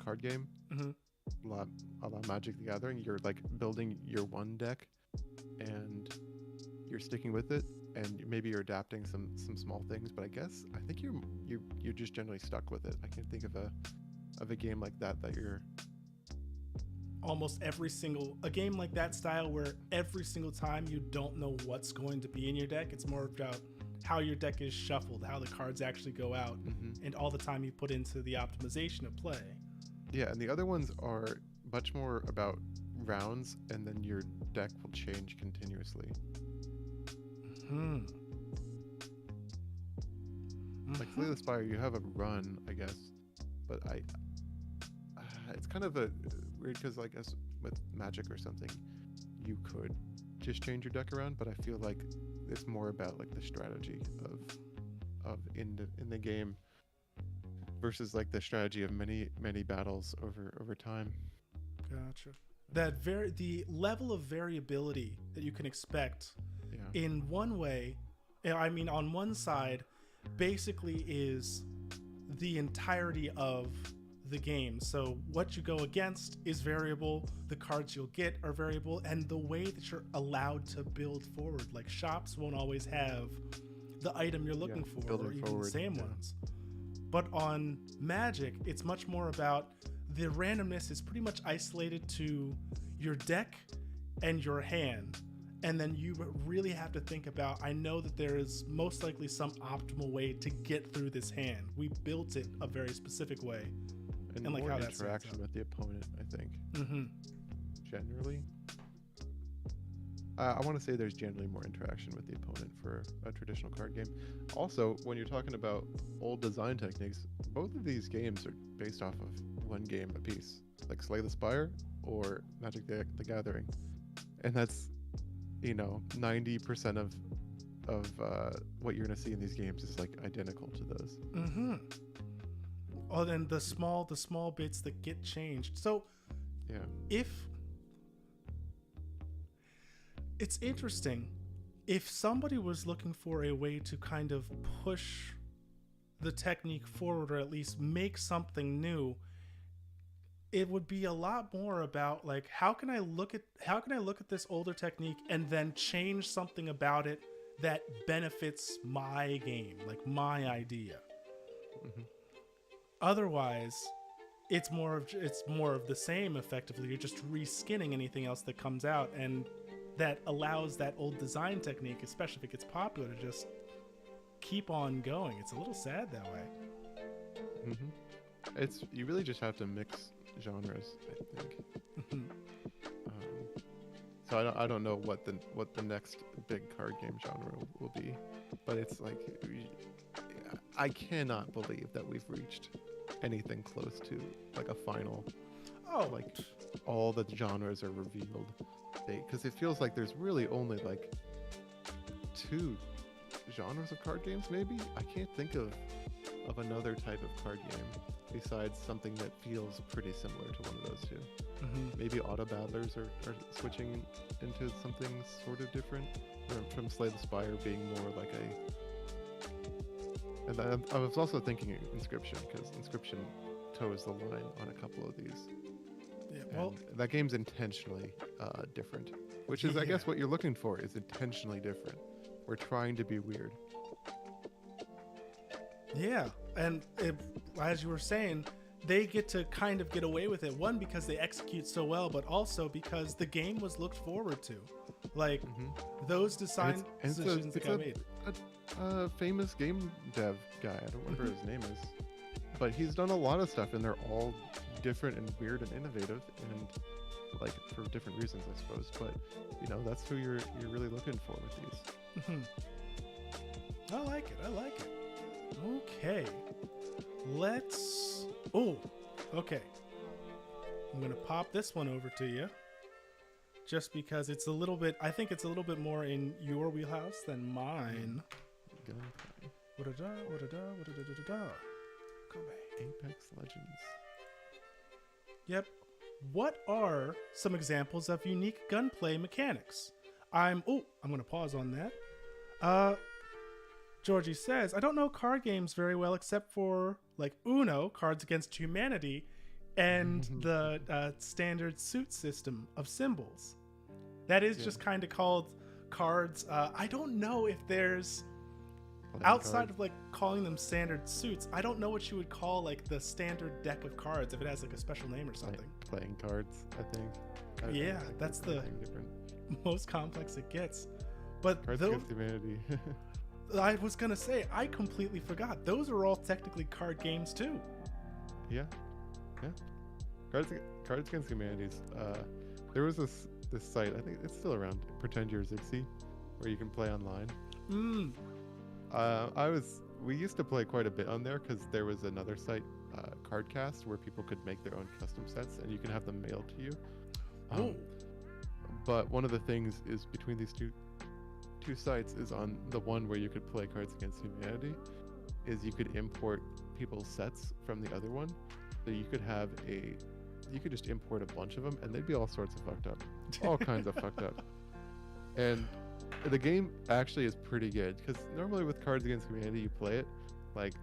S2: card game,
S1: Mm-hmm.
S2: a la Magic the Gathering. You're like building your one deck, and you're sticking with it, and maybe you're adapting some small things. But I think you're just generally stuck with it. I can think of a game like that you're.
S1: Almost a game like that style where every single time you don't know what's going to be in your deck. It's more about how your deck is shuffled, how the cards actually go out, and all the time you put into the optimization of play.
S2: Yeah, and the other ones are much more about rounds, and then your deck will change continuously. Like Slay the Spire, you have a run, I guess, but it's kind of a weird, because like as with Magic or something, you could just change your deck around, but I feel like it's more about like the strategy of in the game versus like the strategy of many battles over time.
S1: Gotcha. The level of variability that you can expect
S2: Yeah.
S1: in one way, I mean, on one side, basically is the entirety of the game. So what you go against is variable, the cards you'll get are variable, and the way that you're allowed to build forward. Like shops won't always have the item you're looking for, or even the same ones. But on Magic, it's much more about the randomness is pretty much isolated to your deck and your hand. And then you really have to think about, I know that there is most likely some optimal way to get through this hand. We built it a very specific way.
S2: And like more how interaction with the opponent, I think. Mm-hmm. Generally. I want to say there's generally more interaction with the opponent for a traditional card game. Also, when you're talking about old design techniques, both of these games are based off of one game apiece, like Slay the Spire or Magic the Gathering. And that's, 90% of what you're going to see in these games is like identical to those.
S1: Mm-hmm. Oh, then the small bits that get changed. So, yeah, it's interesting. If somebody was looking for a way to kind of push the technique forward, or at least make something new, it would be a lot more about like, how can I look at this older technique and then change something about it that benefits my game, like my idea. Mm-hmm. Otherwise, it's more of the same. Effectively, you're just reskinning anything else that comes out, and that allows that old design technique, especially if it gets popular, to just keep on going. It's a little sad that way.
S2: Mm-hmm. You really just have to mix genres, I think. Mm-hmm. So I don't know what the next big card game genre will be, but it's like I cannot believe that we've reached anything close to like a final. Like all the genres are revealed, because it feels like there's really only like 2 genres of card games. Maybe I can't think of another type of card game besides something that feels pretty similar to one of those 2. Mm-hmm. Maybe auto battlers are switching into something sort of different, from Slay the Spire being more like a. And I was also thinking Inscription, because Inscription toes the line on a couple of these. Yeah, well, and that game's intentionally different, which is, I guess, what you're looking for is intentionally different. We're trying to be weird.
S1: Yeah, and as you were saying, they get to kind of get away with it. One, because they execute so well, but also because the game was looked forward to. Like, those design decisions that got made.
S2: A famous game dev guy, I don't remember his name is, but he's done a lot of stuff, and they're all different and weird and innovative, and like for different reasons, I suppose. But that's who you're really looking for with these.
S1: Mm-hmm. I like it. Okay, okay. I'm gonna pop this one over to you, just because it's a little bit. I think it's a little bit more in your wheelhouse than mine. Gunplay.
S2: Apex Legends.
S1: Yep. What are some examples of unique gunplay mechanics? I'm gonna pause on that. Georgie says, I don't know card games very well except for like Uno, Cards Against Humanity, and the standard suit system of symbols. That is just kind of called cards. I don't know if there's outside of like calling them standard suits. I don't know what you would call like the standard deck of cards, if it has like a special name or something.
S2: Playing cards, I think.
S1: That's the most complex it gets. But
S2: Cards Against Humanity.
S1: I was gonna say, I completely forgot. Those are all technically card games too.
S2: Yeah. Cards Against Humanities. There was this site, I think it's still around, Pretend You're Zixi, where you can play online. We used to play quite a bit on there because there was another site, Cardcast, where people could make their own custom sets and you can have them mailed to you. But one of the things is between these two sites is on the one where you could play Cards Against Humanity, is you could import people's sets from the other one. So you could just import a bunch of them and they'd be all sorts of fucked up. All kinds of fucked up. And the game actually is pretty good, because normally with Cards Against Humanity you play it like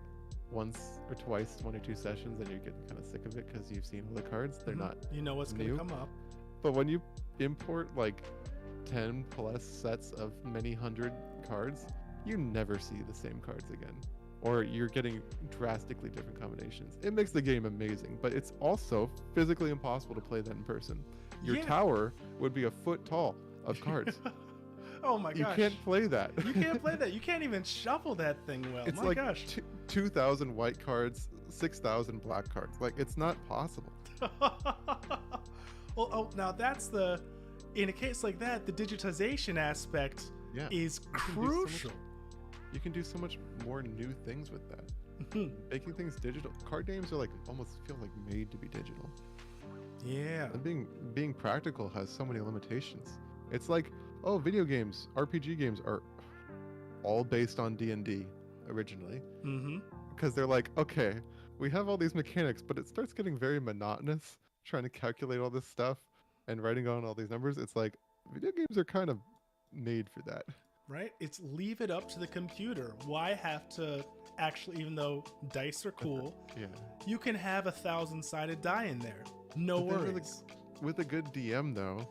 S2: once or twice, 1 or 2 sessions, and you're getting kind of sick of it because you've seen all the cards. They're not
S1: You know what's going
S2: new.
S1: to come up.
S2: But when you import like 10 plus sets of many hundred cards, you never see the same cards again. Or you're getting drastically different combinations. It makes the game amazing, but it's also physically impossible to play that in person. Your
S1: Yeah.
S2: tower would be a foot tall of cards.
S1: Oh my
S2: You
S1: gosh.
S2: can't play that.
S1: You can't play that. You can't even shuffle that thing well.
S2: It's
S1: My
S2: like
S1: gosh.
S2: 2,000 white cards, 6,000 black cards. Like, it's not possible.
S1: Well, oh, now that's in a case like that, the digitization aspect
S2: Yeah.
S1: is
S2: You can do so much-
S1: crucial.
S2: You can do so much more new things with that. Making things digital. Card games are like almost feel like made to be digital.
S1: Yeah.
S2: And being practical has so many limitations. It's like, oh, video games, RPG games are all based on D&D originally.
S1: Mm-hmm.
S2: Because they're like, okay, we have all these mechanics, but it starts getting very monotonous trying to calculate all this stuff and writing down all these numbers. It's like, video games are kind of made for that.
S1: Right? It's leave it up to the computer. Why have to actually, even though dice are cool,
S2: Yeah.
S1: you can have 1,000-sided die in there. No
S2: But then
S1: worries.
S2: With a good DM, though,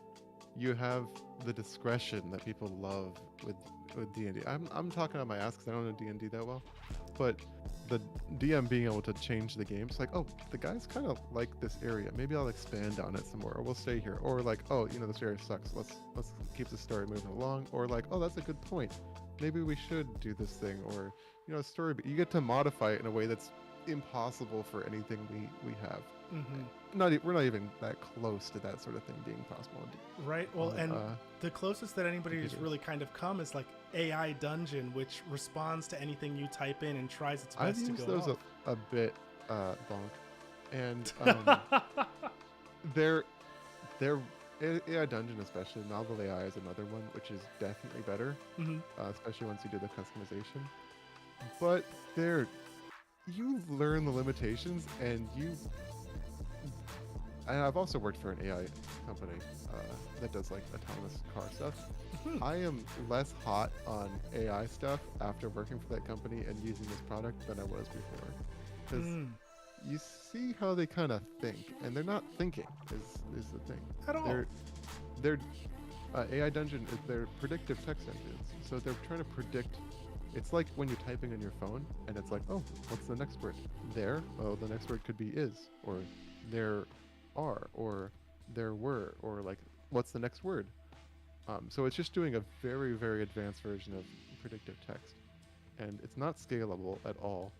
S2: you have the discretion that people love with D&D. I'm talking on my ass because I don't know D&D that well, but the DM being able to change the game. It's like, oh, the guys kind of like this area. Maybe I'll expand on it some more, or we'll stay here. Or like, oh, this area sucks. Let's keep the story moving along. Or like, oh, that's a good point. Maybe we should do this thing. Or story. But you get to modify it in a way that's impossible for anything we have.
S1: Mm-hmm.
S2: We're not even that close to that sort of thing being possible.
S1: Right? Well, and
S2: uh,
S1: the closest that anybody has
S2: computers.
S1: really kind of come is like AI Dungeon, which responds to anything you type in and tries its
S2: I've
S1: best to
S2: used
S1: go
S2: those
S1: off.
S2: a bit, bonk, and they're AI Dungeon, especially Novel AI, is another one which is definitely better,
S1: Mhm.
S2: especially once you do the customization. But you learn the limitations, and I've also worked for an AI company that does like autonomous car stuff. I am less hot on AI stuff after working for that company and using this product than I was before, because you see how they kind of think, and they're not thinking is the thing
S1: At all.
S2: They're AI Dungeon is their predictive text engines, so they're trying to predict. It's like when you're typing on your phone and it's like, oh, what's the next word? There. Oh, the next word could be is, or there are, or there were, or like, what's the next word? So it's just doing a very, very advanced version of predictive text, and it's not scalable at all.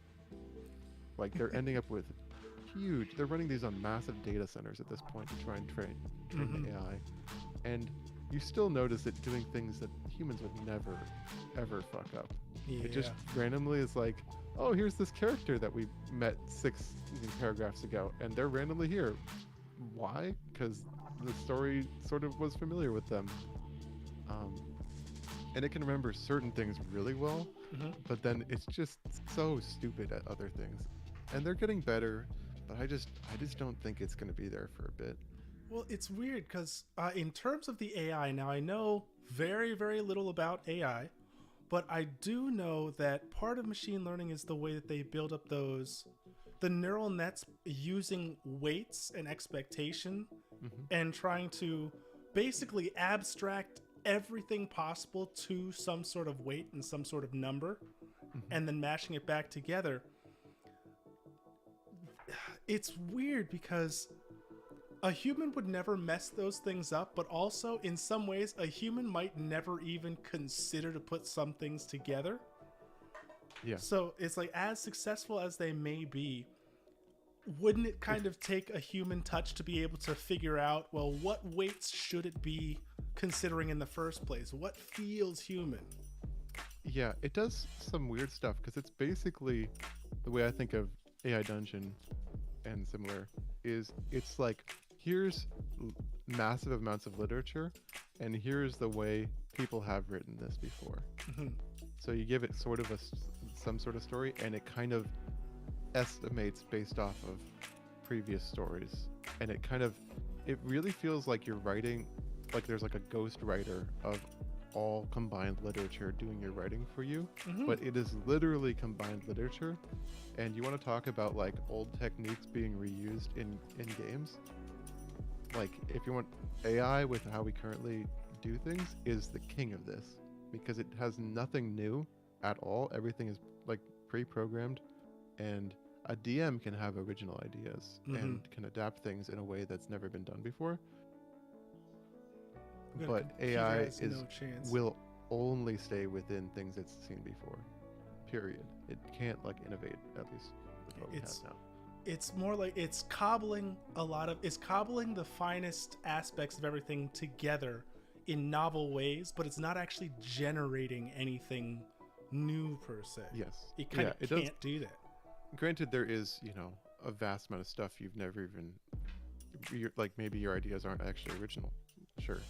S2: Like, they're ending up with they're running these on massive data centers at this point to try and train the AI, and you still notice it doing things that humans would never, ever fuck up.
S1: Yeah.
S2: It just randomly is like, oh, here's this character that we met 6 paragraphs ago, and they're randomly here. Why? Because the story sort of was familiar with them. And it can remember certain things really well, but then it's just so stupid at other things. And they're getting better, but I just don't think it's going to be there for a bit.
S1: Well, it's weird because in terms of the AI, now I know very, very little about AI, but I do know that part of machine learning is the way that they build up the neural nets using weights and expectation and trying to basically abstract everything possible to some sort of weight and some sort of number and then mashing it back together. It's weird because a human would never mess those things up, but also in some ways a human might never even consider to put some things together.
S2: Yeah.
S1: So it's like, as successful as they may be, wouldn't it kind of take a human touch to be able to figure out, well, what weights should it be considering in the first place? What feels human?
S2: Yeah, it does some weird stuff because it's basically the way I think of AI Dungeon and similar is it's like, here's massive amounts of literature and here's the way people have written this before. So you give it sort of some sort of story, and it kind of estimates based off of previous stories, and it really feels like you're writing, like there's like a ghost writer of all combined literature doing your writing for you,
S1: Mhm.
S2: but it is literally combined literature. And you want to talk about like old techniques being reused in games? Like if you want AI with how we currently do things is the king of this, because it has nothing new at all. Everything is like pre-programmed, and a DM can have original ideas and can adapt things in a way that's never been done before.
S1: The
S2: But
S1: computer
S2: AI
S1: has no chance.
S2: will only stay within things it's seen before. Period. It can't like innovate, at least with what we have now.
S1: It's more like it's cobbling the finest aspects of everything together in novel ways, but it's not actually generating anything new per se.
S2: Yes.
S1: It kind of
S2: it
S1: can't
S2: does.
S1: do that.
S2: Granted, there is, a vast amount of stuff you've never even, like maybe your ideas aren't actually original. Sure.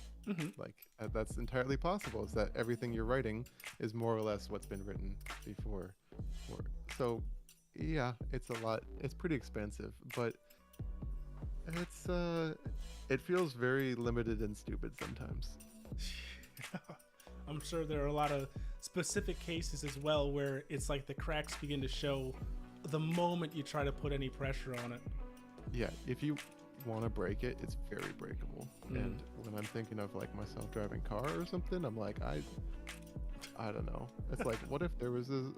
S2: Like that's entirely possible. Is that everything you're writing is more or less what's been written before. So, yeah, it's a lot. It's pretty expensive, but it feels very limited and stupid sometimes.
S1: I'm sure there are a lot of specific cases as well where it's like the cracks begin to show the moment you try to put any pressure on it.
S2: Yeah, if you want to break it, it's very breakable. And when I'm thinking of like my self-driving car or something, I'm like, I don't know. It's like, what if there was a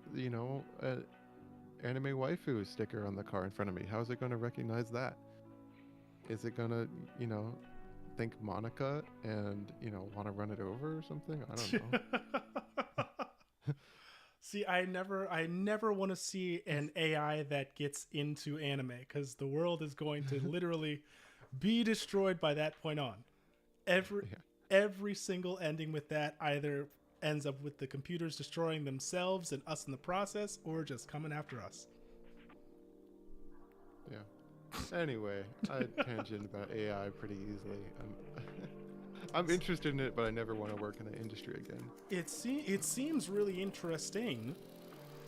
S2: anime waifu sticker on the car in front of me? How is it going to recognize that? Is it going to, think Monica and, want to run it over or something? I don't know.
S1: See, I never want to see an AI that gets into anime, because the world is going to literally be destroyed by that point on. Every single ending with that either ends up with the computers destroying themselves and us in the process, or just coming after us.
S2: Yeah. Anyway, I tangent about AI pretty easily. I'm interested in it, but I never want to work in the industry again.
S1: It seems really interesting.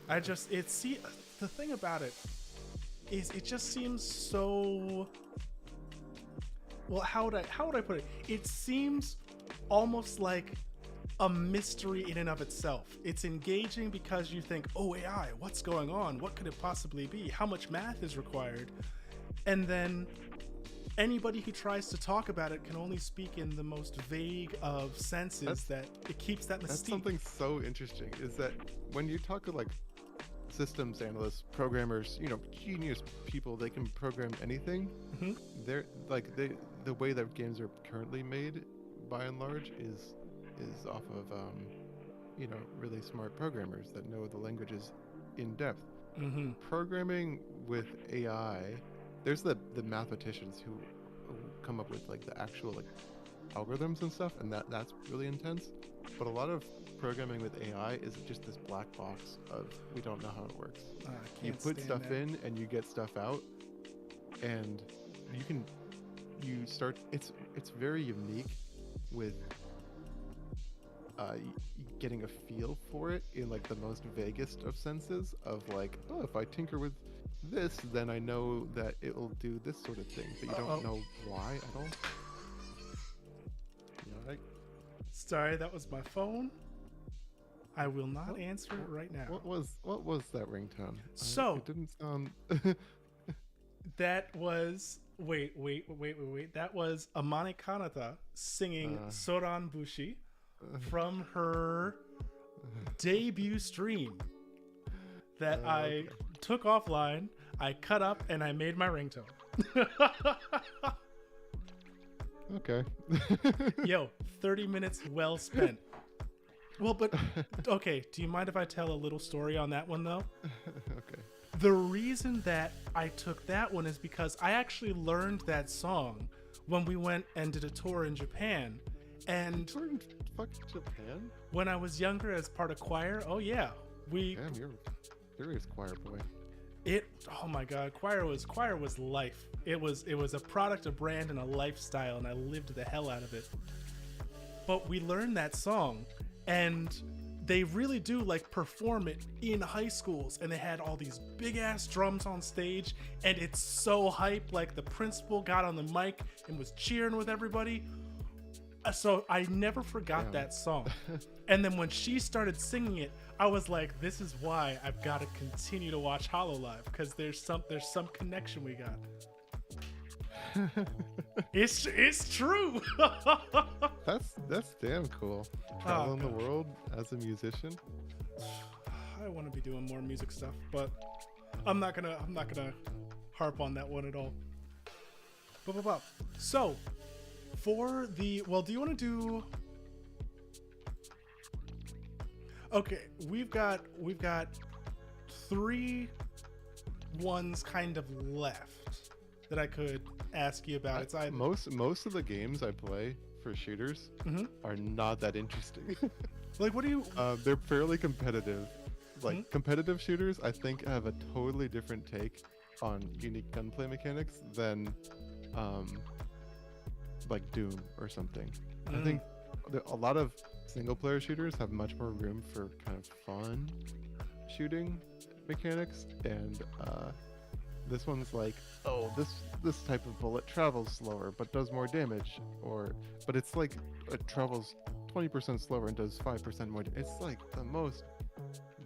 S1: The thing about it is it just seems so. Well, how would I put it? It seems almost like a mystery in and of itself. It's engaging because you think, oh, AI, what's going on? What could it possibly be? How much math is required? And then anybody who tries to talk about it can only speak in the most vague of senses that it keeps that mystique.
S2: That's something so interesting, is that when you talk to like systems analysts, programmers, genius people, they can program anything. They're like the way that games are currently made by and large is off of really smart programmers that know the languages in depth. Programming with AI, there's the mathematicians who come up with like the actual like algorithms and stuff, and that's really intense. But a lot of programming with AI is just this black box of we don't know how it works. You put stuff in and you get stuff out, and you start. It's very unique with getting a feel for it in like the most vaguest of senses of like, oh, if I tinker with this, then I know that it will do this sort of thing, but you don't know why at all. Right?
S1: Sorry, that was my phone. I will not answer it right now.
S2: What was that ringtone?
S1: So
S2: it didn't sound.
S1: That was wait. That was Amane Kanata singing Soran Bushi from her debut stream that I took offline. I cut up and I made my ringtone.
S2: Okay.
S1: Yo, 30 minutes well spent. Well, but okay, do you mind if I tell a little story on that one though?
S2: Okay.
S1: The reason that I took that one is because I actually learned that song when we went and did a tour in Japan. And
S2: fucking Japan?
S1: When I was younger as part of choir, oh yeah.
S2: Damn, you're a serious choir boy.
S1: Oh my god, choir was life. It was a product, a brand, and a lifestyle, and I lived the hell out of it. But we learned that song, and they really do like perform it in high schools, and they had all these big ass drums on stage, and it's so hype. Like the principal got on the mic and was cheering with everybody. So I never forgot
S2: Damn.
S1: that song. And then when she started singing it, I was like, this is why I've got to continue to watch HoloLive, because there's some connection we got. It's true.
S2: That's damn cool. Traveling the world as a musician.
S1: I want to be doing more music stuff, but I'm not gonna harp on that one at all. So for the do you want to do? Okay, we've got 3 ones kind of left that I could ask you about. It's either
S2: Most of the games I play for shooters are not that interesting.
S1: like, what do you?
S2: They're fairly competitive. Like competitive shooters, I think have a totally different take on unique gunplay mechanics than, like Doom or something. I think a lot of single-player shooters have much more room for kind of fun shooting mechanics, and this one's like, oh, this type of bullet travels slower but does more damage, but it's like it travels 20% slower and does 5% more. It's like the most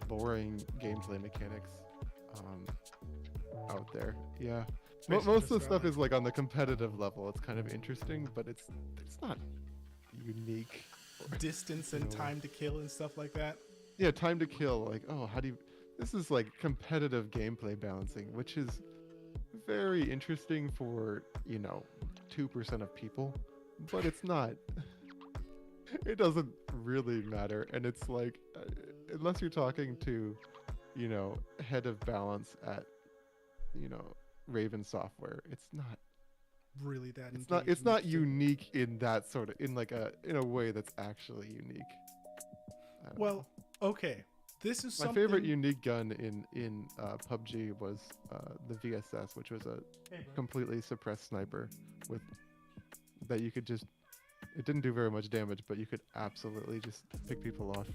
S2: boring gameplay mechanics out there. Yeah, most of the stuff is like on the competitive level. It's kind of interesting, but it's not unique.
S1: Distance and time to kill and stuff like that.
S2: Yeah, time to kill. Like, oh, how do you? This is like competitive gameplay balancing, which is very interesting for 2% of people, but it's not. It doesn't really matter, and it's like, unless you're talking to, head of balance at, Raven Software, it's not
S1: really that.
S2: It's not unique in that sort of in a way that's actually unique.
S1: Well, okay. This is
S2: my favorite unique gun in PUBG was the VSS, which was a completely suppressed sniper that you could just. It didn't do very much damage, but you could absolutely just pick people off,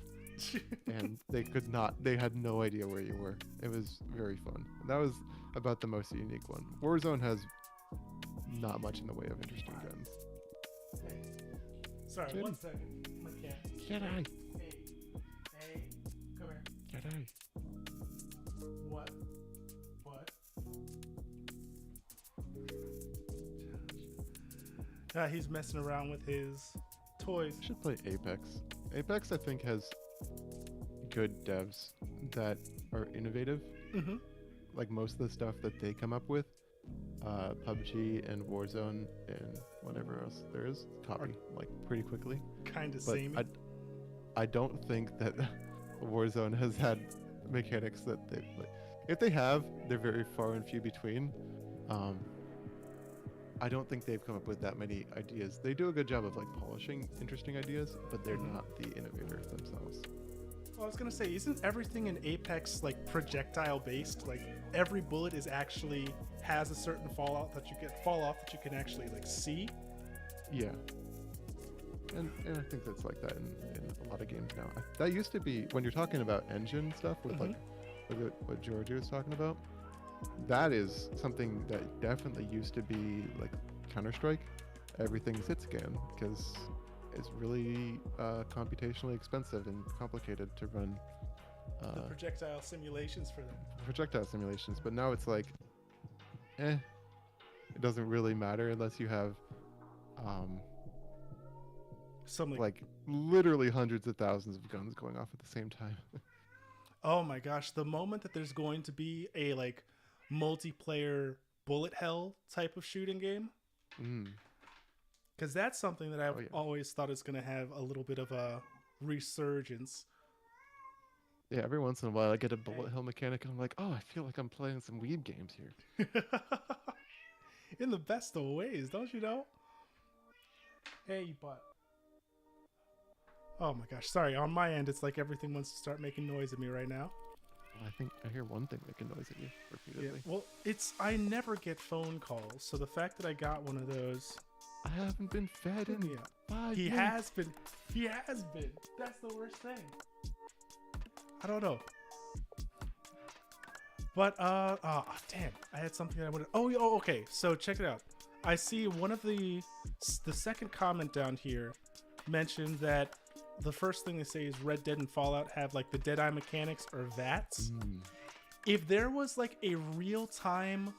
S2: and they had no idea where you were. It was very fun. That was about the most unique one. Warzone has not much in the way of interesting guns.
S1: Sorry, Jim. 1 second. My cat.
S2: Jedi.
S1: Hey, come here.
S2: Jedi.
S1: What? He's messing around with his toys.
S2: I should play Apex. Apex, I think, has good devs that are innovative. Like most of the stuff that they come up with, PUBG and Warzone and whatever else there is, copy like pretty quickly.
S1: Kind of samey.
S2: I don't think that Warzone has had mechanics that they like. If they have, they're very far and few between. I don't think they've come up with that many ideas. They do a good job of like polishing interesting ideas, but they're not the innovators themselves.
S1: Well, I was gonna say, isn't everything in Apex like projectile based? Like every bullet has a certain fall off that you can actually like see.
S2: Yeah. And I think that's like that in a lot of games now. That used to be, when you're talking about engine stuff with like what Georgia was talking about, that is something that definitely used to be like Counter-Strike. Everything's hit scan because it's really computationally expensive and complicated to run
S1: the projectile simulations for them.
S2: Projectile simulations, but now it's like, it doesn't really matter unless you have
S1: some
S2: like literally hundreds of thousands of guns going off at the same time.
S1: Oh my gosh, the moment that there's going to be a like multiplayer bullet hell type of shooting game, because that's something that I've always thought is going to have a little bit of a resurgence.
S2: Yeah, every once in a while I get a bullet hell mechanic and I'm like, oh, I feel like I'm playing some weeb games here.
S1: In the best of ways, don't you know? Hey, but oh my gosh, sorry, on my end it's like everything wants to start making noise at me right now.
S2: I think I hear one thing making noise at you repeatedly.
S1: Yeah, well, I never get phone calls, so the fact that I got one of those.
S2: I haven't been fed in yet.
S1: He has been. That's the worst thing. I don't know. But damn, I had something that I wanted. Oh, okay. So check it out. I see one of the second comment down here mentioned that the first thing they say is Red Dead and Fallout have like the Deadeye mechanics or VATS. If there was like a real-time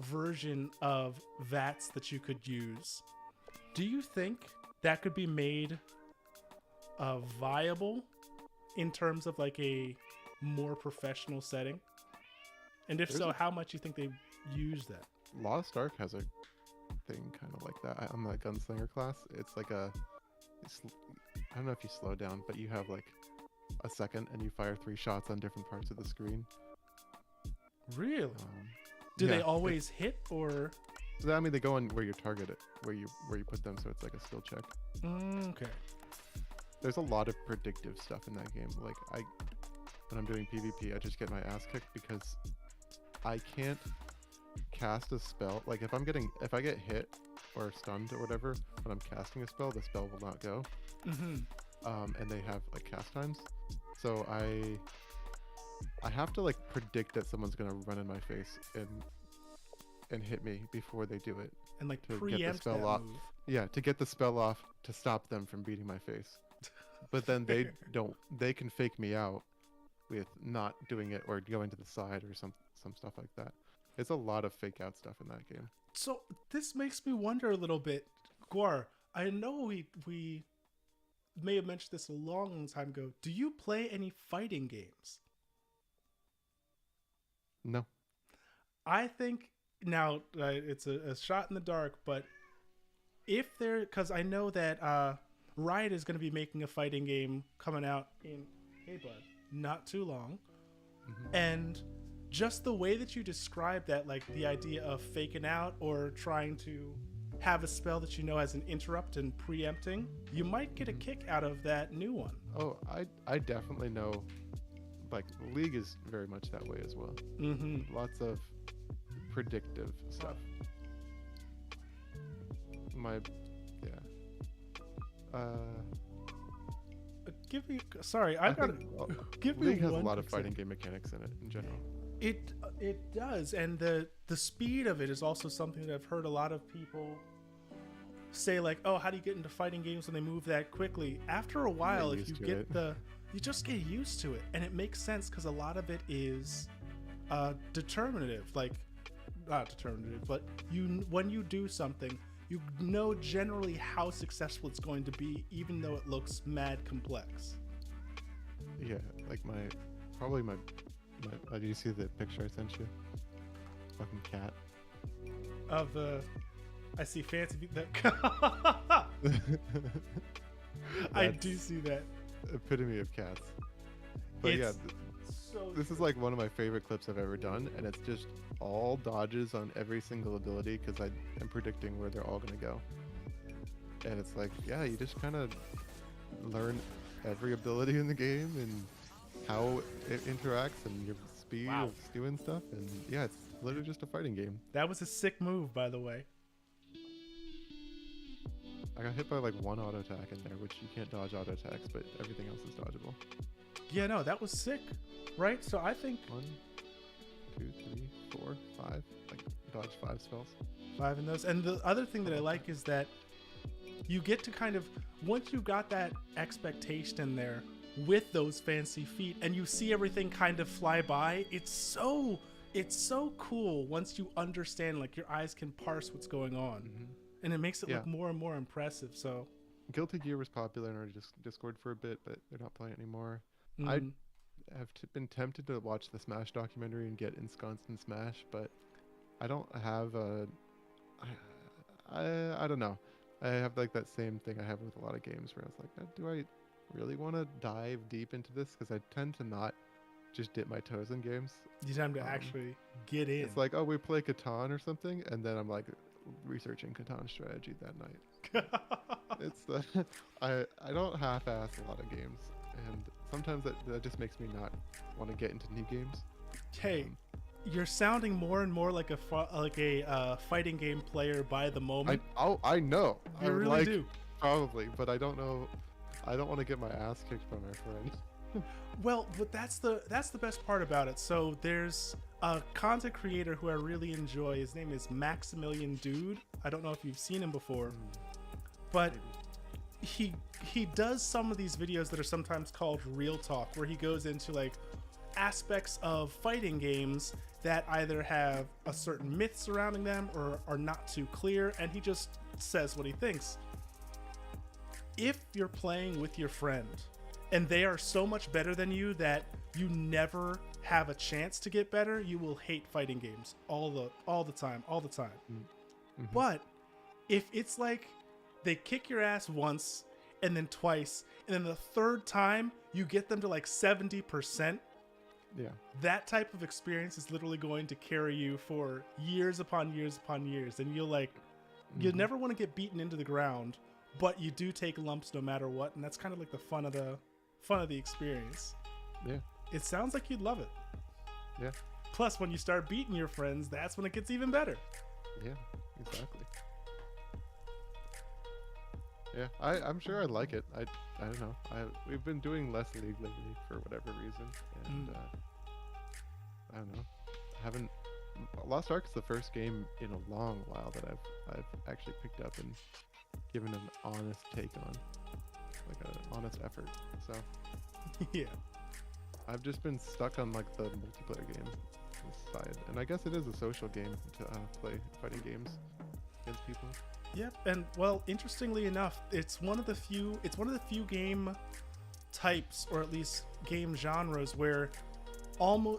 S1: version of VATS that you could use, do you think that could be made viable in terms of like a more professional setting? And if so, how much do you think they use that?
S2: Lost Ark has a thing kind of like that. I'm a gunslinger class. It's like I don't know if you slow down, but you have like a second and you fire 3 shots on different parts of the screen.
S1: Really? Do they always hit, or?
S2: So I mean, they go on where you target it, where you put them, so it's like a skill check.
S1: Okay.
S2: There's a lot of predictive stuff in that game. Like when I'm doing PvP, I just get my ass kicked because I can't cast a spell. Like if I get hit or stunned or whatever when I'm casting a spell, the spell will not go. And they have like cast times, so I have to like predict that someone's gonna run in my face and hit me before they do it,
S1: And like
S2: to
S1: preempt
S2: get the spell
S1: that
S2: off.
S1: move.
S2: Yeah, to get the spell off to stop them from beating my face. But then they can fake me out with not doing it or going to the side or some stuff like that. It's a lot of fake out stuff in that game.
S1: So this makes me wonder a little bit, Guar. I know we may have mentioned this a long time ago. Do you play any fighting games?
S2: No.
S1: I think now it's a shot in the dark, but if there, because I know that Riot is going to be making a fighting game coming out in, hey bud, not too long. And just the way that you describe that, like the idea of faking out or trying to have a spell that you know has an interrupt and preempting, you might get a kick out of that new one.
S2: Oh, I definitely know. Like League is very much that way as well. Lots of predictive stuff.
S1: Give me, sorry, I got to give me
S2: League has a
S1: one
S2: lot of
S1: quick
S2: fighting
S1: second.
S2: game mechanics in it in general.
S1: It does, and the speed of it is also something that I've heard a lot of people say, like, oh, how do you get into fighting games when they move that quickly? After a while, if you get you just get used to it, and it makes sense because a lot of it is determinative, like not determinative, but when you do something, you know generally how successful it's going to be, even though it looks mad complex.
S2: Yeah, like my do you see the picture I sent you? Fucking cat.
S1: Of the, I see fancy that. I do see that.
S2: Epitome of cats. But
S1: It's
S2: so this is like one of my favorite clips I've ever done, and it's just all dodges on every single ability because I am predicting where they're all gonna go. And it's like, yeah, you just kind of learn every ability in the game and how it interacts and your speed of doing stuff, and yeah, it's literally just a fighting game.
S1: That was a sick move, by the way.
S2: I got hit by like one auto attack in there, which you can't dodge auto attacks, but everything else is dodgeable.
S1: Yeah, no, that was sick, right? So I think
S2: 1, 2, 3, 4, 5. Like dodge 5 spells.
S1: 5 in those. And the other thing that I like is that you get to kind of, once you got that expectation in there with those fancy feet and you see everything kind of fly by, it's so cool once you understand, like your eyes can parse what's going on. And it makes it look more and more impressive. So
S2: Guilty Gear was popular in our Discord for a bit, but they're not playing it anymore. I have been tempted to watch the Smash documentary and get ensconced in Smash, but I don't have I don't know. I have like that same thing I have with a lot of games where I was like, do I really want to dive deep into this? Because I tend to not just dip my toes in games.
S1: You time to actually get in.
S2: It's like, oh, we play Catan or something, and then I'm like researching Catan strategy that night. It's I don't half-ass a lot of games, and sometimes that just makes me not want to get into new games.
S1: Hey, you're sounding more and more like a fighting game player by the moment.
S2: I know.
S1: You really do.
S2: Probably, but I don't know. I don't want to get my ass kicked by my friend.
S1: Well, but that's the best part about it. So there's a content creator who I really enjoy. His name is Maximilian Dude. I don't know if you've seen him before, but he does some of these videos that are sometimes called real talk, where he goes into like aspects of fighting games that either have a certain myth surrounding them or are not too clear, and he just says what he thinks. If you're playing with your friend and they are so much better than you that you never have a chance to get better, you will hate fighting games all the time. Mm-hmm. But if it's like they kick your ass once and then twice, and then the third time you get them to like 70%,
S2: yeah,
S1: that type of experience is literally going to carry you for years upon years upon years, and you'll never want to get beaten into the ground, but you do take lumps no matter what, and that's kind of like the fun of the experience.
S2: Yeah.
S1: It sounds like you'd love it.
S2: Yeah.
S1: Plus, when you start beating your friends, that's when it gets even better.
S2: Yeah, exactly. Yeah, I'm sure I'd like it. I don't know. We've been doing less League lately for whatever reason, and I don't know. Lost Ark is the first game in a long while that I've actually picked up and given an honest take on, like an honest effort. So
S1: yeah,
S2: I've just been stuck on like the multiplayer game side, and I guess it is a social game to play fighting games against people.
S1: Yep, and well, interestingly enough, it's one of the few game types, or at least game genres, where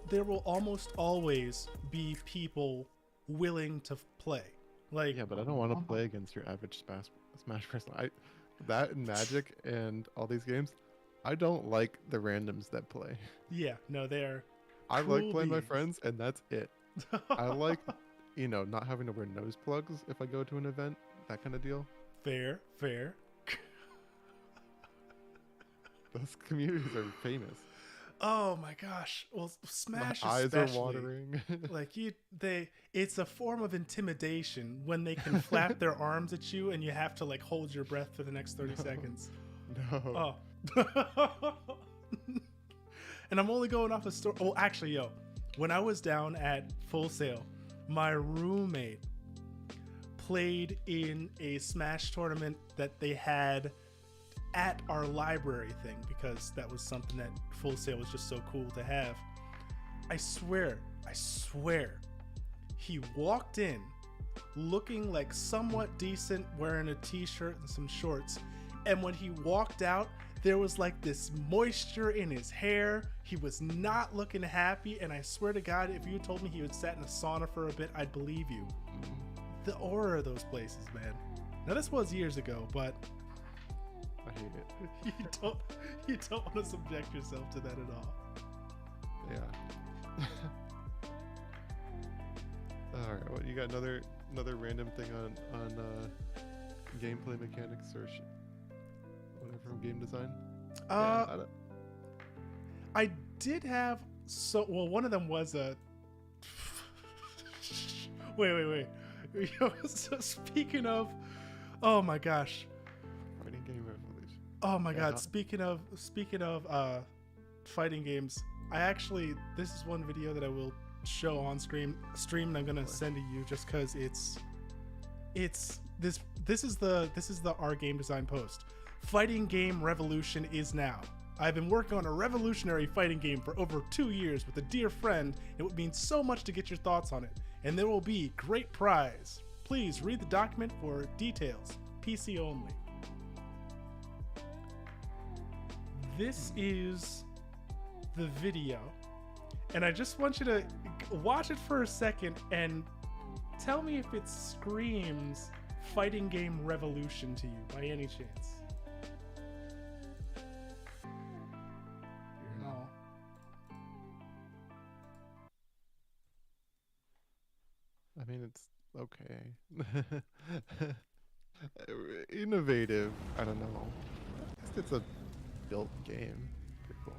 S1: there will almost always be people willing to play. Like,
S2: yeah, but I don't want to play against your average Smash person. That and Magic and all these games, I don't like the randoms that play.
S1: Yeah, no, they're.
S2: I like playing my friends, and that's it. I like, not having to wear nose plugs if I go to an event. That kind of deal.
S1: Fair.
S2: Those communities are famous.
S1: Oh my gosh! Well, Smash
S2: my eyes
S1: especially,
S2: are watering.
S1: like it's a form of intimidation when they can flap their arms at you and you have to like hold your breath for the next 30 seconds.
S2: No.
S1: Oh. And I'm only going off the story. Oh, actually, when I was down at Full Sail, my roommate played in a Smash tournament that they had at our library thing, because that was something that Full Sail was just so cool to have. I swear, he walked in looking like somewhat decent, wearing a t-shirt and some shorts, and when he walked out, there was like this moisture in his hair. He was not looking happy, and I swear to God, if you told me he had sat in a sauna for a bit, I'd believe you. The aura of those places, man. Now this was years ago, but
S2: I hate it.
S1: You don't want to subject yourself to that at all.
S2: Yeah. All right. Well, you got another random thing on gameplay mechanics or whatever from game design?
S1: I did have one of them was a. Wait. So speaking of, oh my gosh.
S2: Fighting game revolution.
S1: Oh my God. Speaking of fighting games, this is one video that I will show on stream, and I'm gonna send to you just because this is the our game design post. Fighting game revolution is now. I've been working on a revolutionary fighting game for over 2 years with a dear friend. It would mean so much to get your thoughts on it, and there will be great prize. Please read the document for details. PC only. This is the video, and I just want you to watch it for a second and tell me if it screams fighting game revolution to you by any chance. No.
S2: I mean, it's okay. Innovative. I don't know. I guess it's a built game. Pretty cool.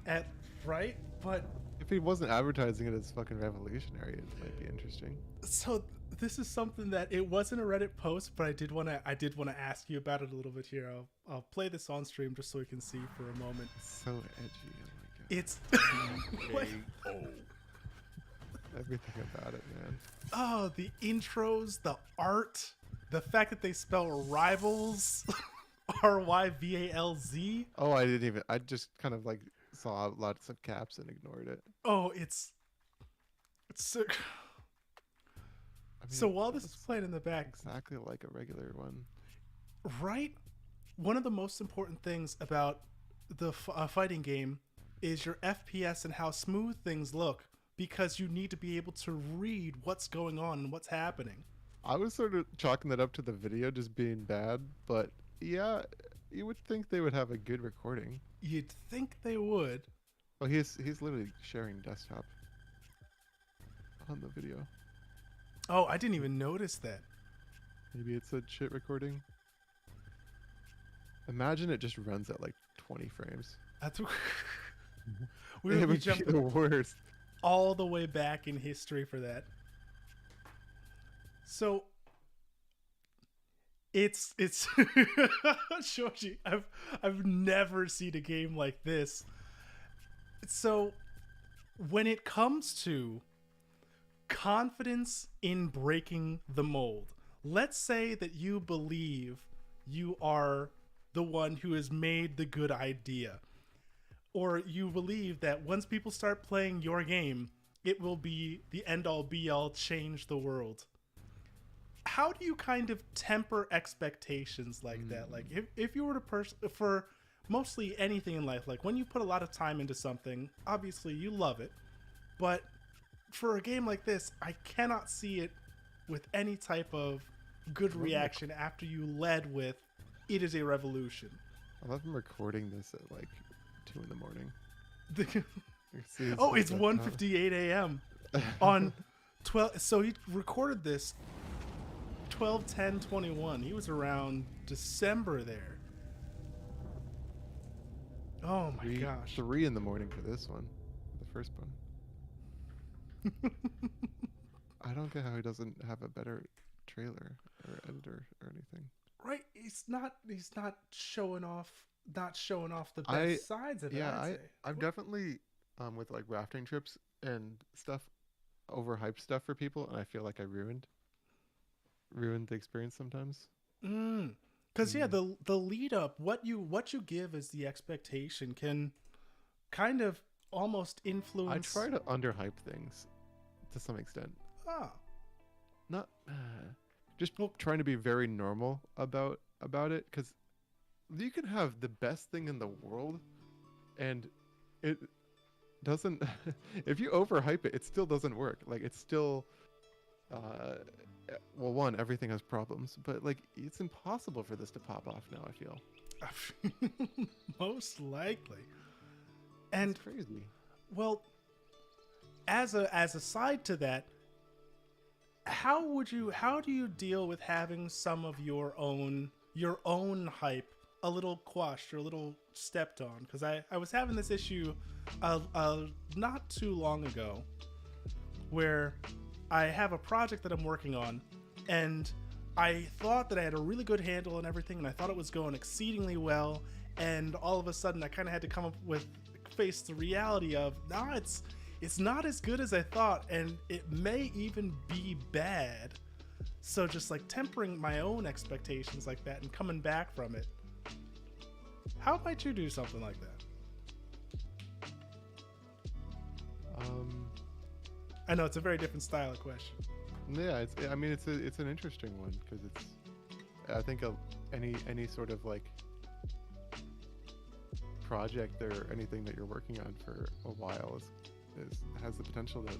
S1: Right? But
S2: if he wasn't advertising it as fucking revolutionary, it might be interesting.
S1: So this is something that it wasn't a Reddit post, but I did want to ask you about it a little bit here. I'll play this on stream just so we can see for a moment.
S2: It's so edgy. Oh my God.
S1: It's
S2: everything about it, man.
S1: Oh, the intros, the art, the fact that they spell rivals. Ryvalz.
S2: Oh, I didn't even. I just kind of like saw lots of caps and ignored it.
S1: Oh, it's so,
S2: I
S1: so
S2: mean,
S1: while
S2: that
S1: this is
S2: looks
S1: playing in the back,
S2: exactly like a regular one.
S1: right? One of the most important things about the fighting game is your FPS and how smooth things look, because you need to be able to read what's going on and what's happening.
S2: I was sort of chalking that up to the video just being bad, but yeah, you would think they would have a good recording.
S1: You'd think they would.
S2: Oh, he's literally sharing desktop on the video.
S1: Oh, I didn't even notice that.
S2: Maybe it's a shit recording. Imagine it just runs at like 20 frames.
S1: That's
S2: It
S1: we would be
S2: would be
S1: jumping
S2: the worst.
S1: all the way back in history for that. So it's Shoji, I've never seen a game like this. So when it comes to confidence in breaking the mold, let's say that you believe you are the one who has made the good idea, or you believe that once people start playing your game, it will be the end all be all, change the world. How do you kind of temper expectations like that? Like if you were to for mostly anything in life, like when you put a lot of time into something, obviously you love it, but for a game like this, I cannot see it with any type of good reaction after you led with it is a revolution.
S2: I love him recording this at like 2 in the morning.
S1: Oh, it's 1:58 a.m. on 12. So he recorded this 12/10/21. He was around December there. Oh my gosh.
S2: 3 in the morning for this one, the first one. I don't get how he doesn't have a better trailer or editor or anything.
S1: Right? He's not showing off the best sides of it.
S2: Yeah, I've definitely with like rafting trips and stuff, overhyped stuff for people, and I feel like I ruined the experience sometimes.
S1: Because yeah, the lead up, what you give as the expectation can kind of almost influence.
S2: I try to underhype things to some extent. Not just trying to be very normal about it, because you can have the best thing in the world and it doesn't if you overhype it, it still doesn't work. Like it's still well, one, everything has problems, but like it's impossible for this to pop off now, I feel.
S1: Most likely. And
S2: it's crazy.
S1: Well, as a side to that, how do you deal with having some of your own hype a little quashed or a little stepped on? Because I was having this issue not too long ago where I have a project that I'm working on, and I thought that I had a really good handle on everything, and I thought it was going exceedingly well, and all of a sudden I kind of had to face the reality of, nah, it's not as good as I thought, and it may even be bad. So just like tempering my own expectations like that and coming back from it. How might you do something like that? I know it's a very different style of question.
S2: Yeah, it's an interesting one, because I think any sort of like project or anything that you're working on for a while has the potential to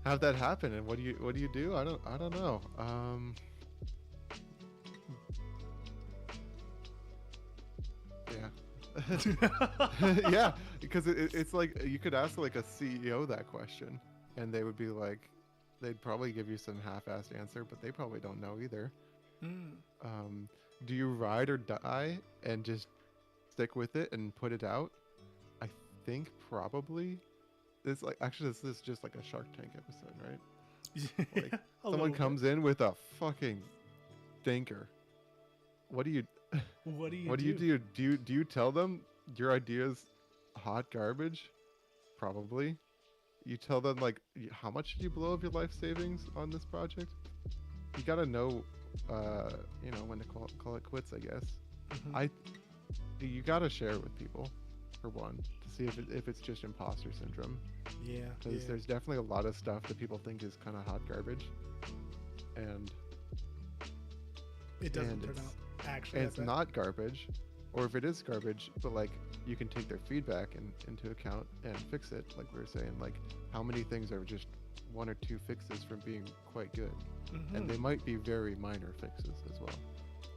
S2: have that happen. And what do you do? I don't know. Yeah, because it's like you could ask like a CEO that question, and they would be like, they'd probably give you some half-assed answer, but they probably don't know either. Do you ride or die and just stick with it and put it out? I think probably. It's like, actually, this is just like a Shark Tank episode, right? Like someone comes in with a fucking stinker. What do you do? Do you tell them your idea's hot garbage? Probably. You tell them like, how much did you blow up your life savings on this project? You gotta know when to call it quits, I guess.
S1: Mhm.
S2: You gotta share it with people, for one, to see if it's just imposter syndrome.
S1: Yeah,
S2: Because
S1: yeah.
S2: there's definitely a lot of stuff that people think is kind of hot garbage, and
S1: It doesn't
S2: and
S1: turn
S2: it's
S1: out actually
S2: and
S1: as
S2: it's
S1: that.
S2: not garbage, or if it is garbage, but like you can take their feedback into account and fix it. Like we were saying, like how many things are just one or two fixes from being quite good, and
S1: Hmm.
S2: they might be very minor fixes as well.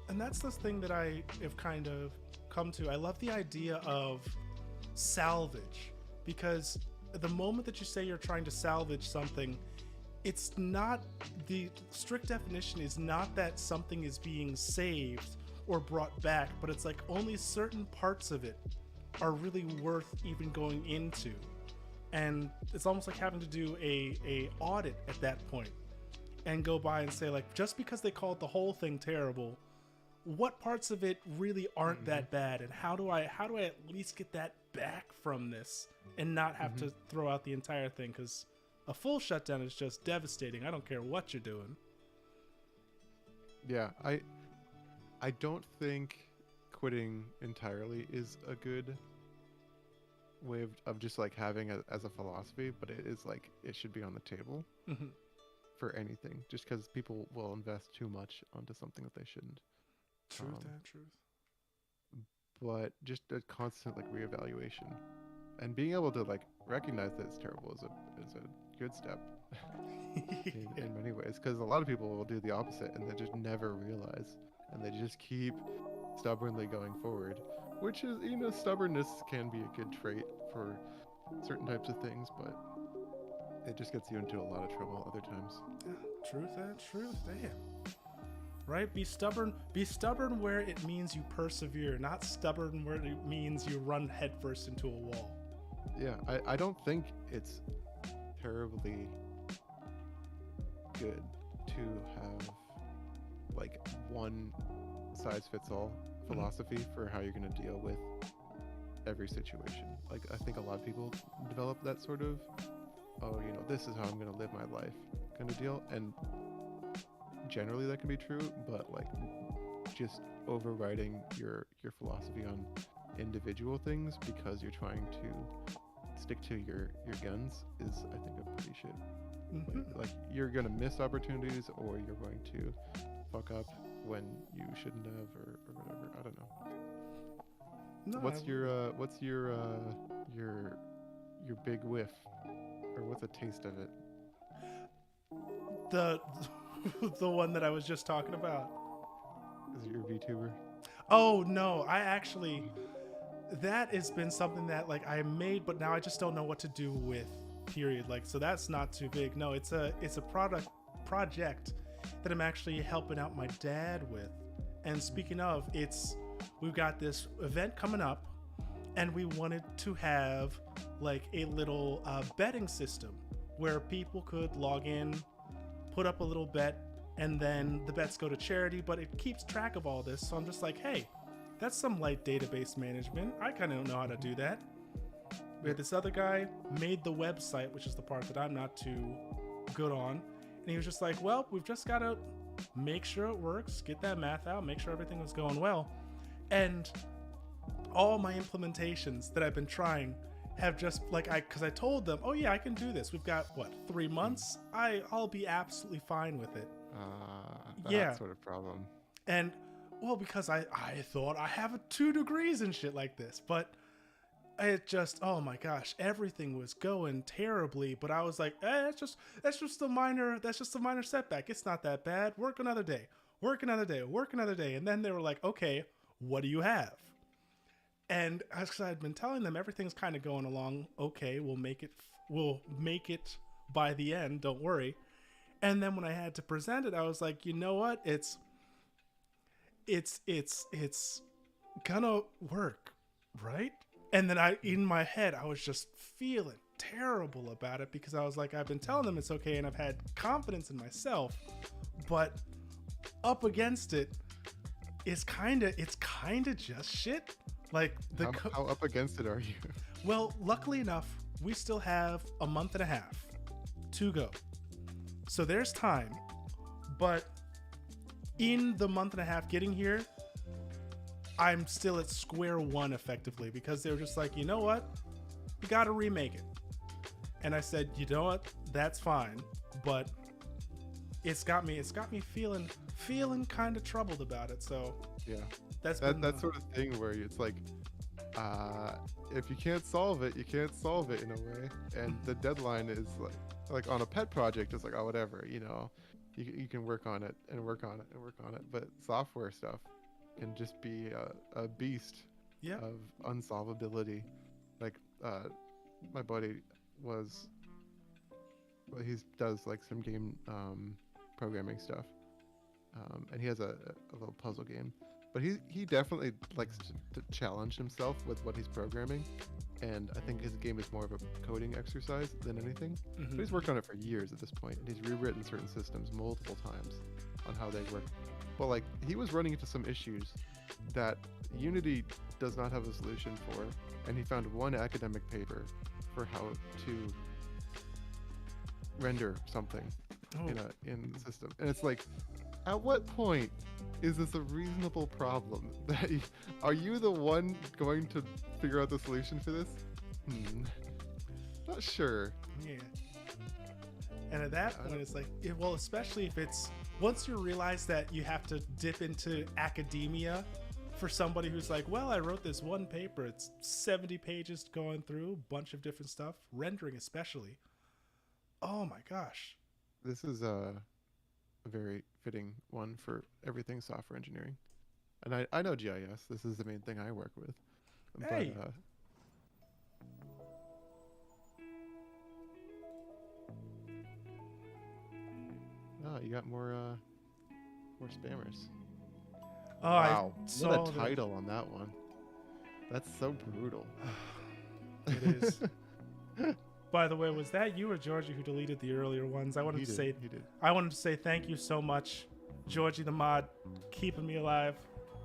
S1: And that's this thing that I have kind of come to. I love the idea of salvage because the moment that you say you're trying to salvage something, it's not, the strict definition is not that something is being saved or brought back, but it's like only certain parts of it are really worth even going into. And it's almost like having to do a audit at that point and go by and say, like, just because they called the whole thing terrible, what parts of it really aren't
S2: Hmm.
S1: that bad, and how do I at least get that back from this and not have
S2: Hmm.
S1: to throw out the entire thing, because a full shutdown is just devastating. I don't care what you're doing.
S2: Yeah, I don't think quitting entirely is a good way of just like having it as a philosophy, but it is like it should be on the table
S1: Mhm.
S2: for anything, just because people will invest too much onto something that they shouldn't.
S1: Truth,
S2: Um,
S1: and truth.
S2: but just a constant like reevaluation and being able to like recognize that it's terrible is a good step
S1: Yeah.
S2: in many ways, because a lot of people will do the opposite and they just never realize, and they just keep stubbornly going forward, which is, stubbornness can be a good trait for certain types of things, but it just gets you into a lot of trouble other times.
S1: Truth, and truth. Damn. Right? Be stubborn. Be stubborn where it means you persevere, not stubborn where it means you run headfirst into a wall.
S2: Yeah, I don't think it's terribly good to have like one size fits all
S1: Mhm.
S2: philosophy for how you're going to deal with every situation. Like I think a lot of people develop that sort of, oh, this is how I'm going to live my life kind of deal, and generally that can be true, but like just overriding your philosophy on individual things because you're trying to stick to your guns is, I think, a pretty shit way.
S1: Mhm.
S2: Like you're gonna miss opportunities, or you're going to fuck up when you shouldn't have, or whatever. I don't know.
S1: No,
S2: What's your big whiff, or what's a taste of it?
S1: the the one that I was just talking about.
S2: Is it your VTuber?
S1: Oh no, I actually, that has been something that like I made, but now I just don't know what to do with. Period. Like, so that's not too big. No, it's a project that I'm actually helping out my dad with. And speaking of, we've got this event coming up, and we wanted to have like a little betting system where people could log in, put up a little bet, and then the bets go to charity, but it keeps track of all this. So I'm just like, hey, that's some light database management. I kind of know how to do that. We had this other guy made the website, which is the part that I'm not too good on. And he was just like, well, we've just got to make sure it works, get that math out, make sure everything was going well. And all my implementations that I've been trying have just like, because I told them, oh yeah, I can do this. We've got what, 3 months? I'll be absolutely fine with it.
S2: That
S1: Yeah.
S2: sort of problem.
S1: And well, because I thought I have 2 degrees and shit like this, but it just, oh my gosh, everything was going terribly. But I was like, that's just a minor setback. It's not that bad. Work another day. Work another day. Work another day. And then they were like, okay, what do you have? And as I had been telling them, everything's kind of going along okay. We'll make it. We'll make it by the end. Don't worry. And then when I had to present it, I was like, you know what? It's gonna work, right? And then in my head, I was just feeling terrible about it because I was like, I've been telling them it's okay and I've had confidence in myself, but up against it, it's kind of just shit. Like
S2: How up against it are you?
S1: well, luckily enough, we still have a month and a half to go. So there's time, but in the month and a half getting here, I'm still at square one effectively, because they were just like, you know what? You got to remake it. And I said, you know what? That's fine. But it's got me feeling kind of troubled about it. So
S2: Yeah.
S1: that's
S2: That sort of thing where it's like, if you can't solve it, you can't solve it in a way. And the deadline is like on a pet project, it's like, oh, whatever, you know, you can work on it and work on it and work on it. But software stuff can just be a beast of unsolvability. Like, my buddy he does like some game programming stuff, and he has a little puzzle game. But he definitely likes to challenge himself with what he's programming, and I think his game is more of a coding exercise than anything.
S1: Mm-hmm.
S2: But he's worked on it for years at this point, and he's rewritten certain systems multiple times on how they work. But like, he was running into some issues that Unity does not have a solution for, and he found one academic paper for how to render something in the system. And it's like, at what point is this a reasonable problem? Are you the one going to figure out the solution for this? Not sure.
S1: Yeah. And at that point, it's like, well, especially if it's, once you realize that you have to dip into academia for somebody who's like, well, I wrote this one paper, it's 70 pages going through, a bunch of different stuff, rendering especially. Oh my gosh.
S2: This is a very fitting one for everything software engineering. And I know GIS. This is the main thing I work with.
S1: Hey.
S2: But, you got more spammers.
S1: Oh,
S2: Wow.
S1: I saw
S2: What a title on that one. That's so brutal.
S1: It is. By the way, was that you or Georgie who deleted the earlier ones? I wanted to say thank you so much, Georgie the mod, keeping me alive.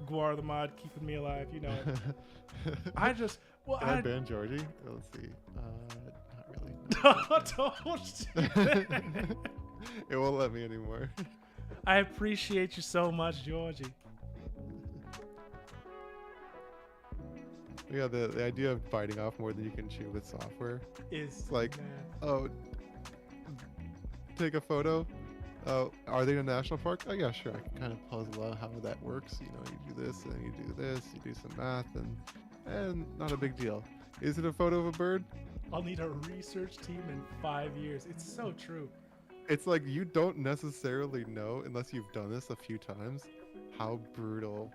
S1: Guar the mod, keeping me alive. You know it. I just
S2: Can I ban Georgie? Let's see. Not really.
S1: Don't.
S2: It won't let me anymore.
S1: I appreciate you so much, Georgie.
S2: Yeah, the idea of biting off more than you can chew with software
S1: Is
S2: like,
S1: man.
S2: oh, take a photo. Oh, are they in a national park? Oh yeah, sure. I can kind of puzzle out how that works. You know, you do this and you do this. You do some math and not a big deal. Is it a photo of a bird?
S1: I'll need a research team in 5 years. It's so true.
S2: It's like, you don't necessarily know, unless you've done this a few times, how brutal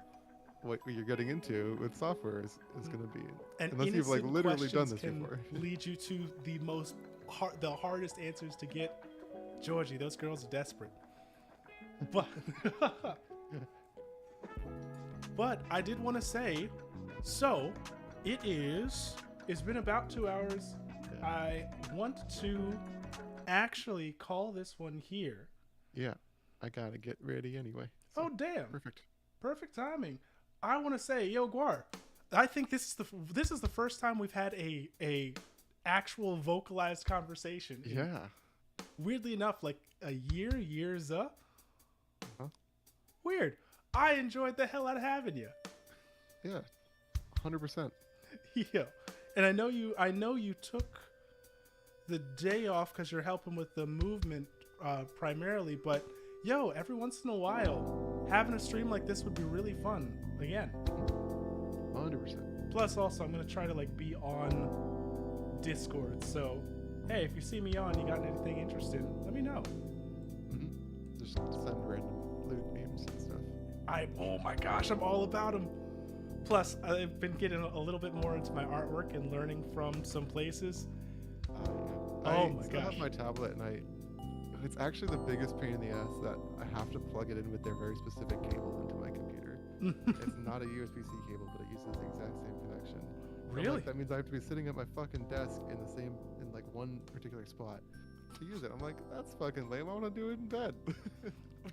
S2: what you're getting into with software is going to be.
S1: And
S2: unless you've like literally done this
S1: can
S2: before.
S1: lead you to the hardest answers to get. Georgie, those girls are desperate. But I did want to say, so it's been about 2 hours.
S2: Yeah.
S1: I want to actually call this one here.
S2: Yeah, I gotta get ready anyway.
S1: Oh damn!
S2: Perfect
S1: timing. I want to say, yo, Guar, I think this is the first time we've had a actual vocalized conversation.
S2: Yeah.
S1: Weirdly enough, like years up.
S2: Huh?
S1: Weird. I enjoyed the hell out of having you.
S2: Yeah. 100%.
S1: Yeah. And I know you took the day off because you're helping with the movement primarily, but yo, every once in a while, having a stream like this would be really fun. Again.
S2: 100%.
S1: Plus, also, I'm gonna try to like be on Discord. So, hey, if you see me on, you got anything interesting, let me know.
S2: Mm-hmm. Just send random loot memes and stuff.
S1: Oh my gosh, I'm all about them. Plus, I've been getting a little bit more into my artwork and learning from some places.
S2: I
S1: my
S2: still
S1: gosh.
S2: have my tablet, and it's actually the biggest pain in the ass that I have to plug it in with their very specific cable into my computer. It's not a USB-C cable, but it uses the exact same connection.
S1: Really?
S2: Like, that means I have to be sitting at my fucking desk in like one particular spot to use it. I'm like, that's fucking lame. I want to do it in bed.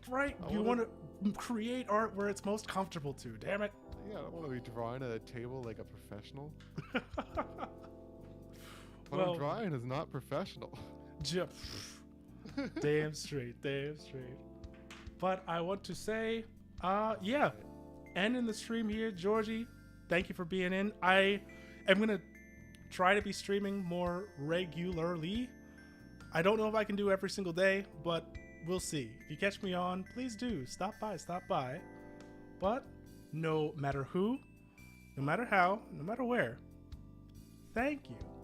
S1: Right? You want to create art where it's most comfortable to. Damn it.
S2: Yeah, I don't want to be drawing at a table like a professional. What
S1: Well,
S2: I'm drawing is not professional.
S1: damn straight. But I want to say, ending the stream here, Georgie. Thank you for being in. I am gonna try to be streaming more regularly. I don't know if I can do every single day, but we'll see. If you catch me on, please do stop by. But no matter who, no matter how, no matter where, thank you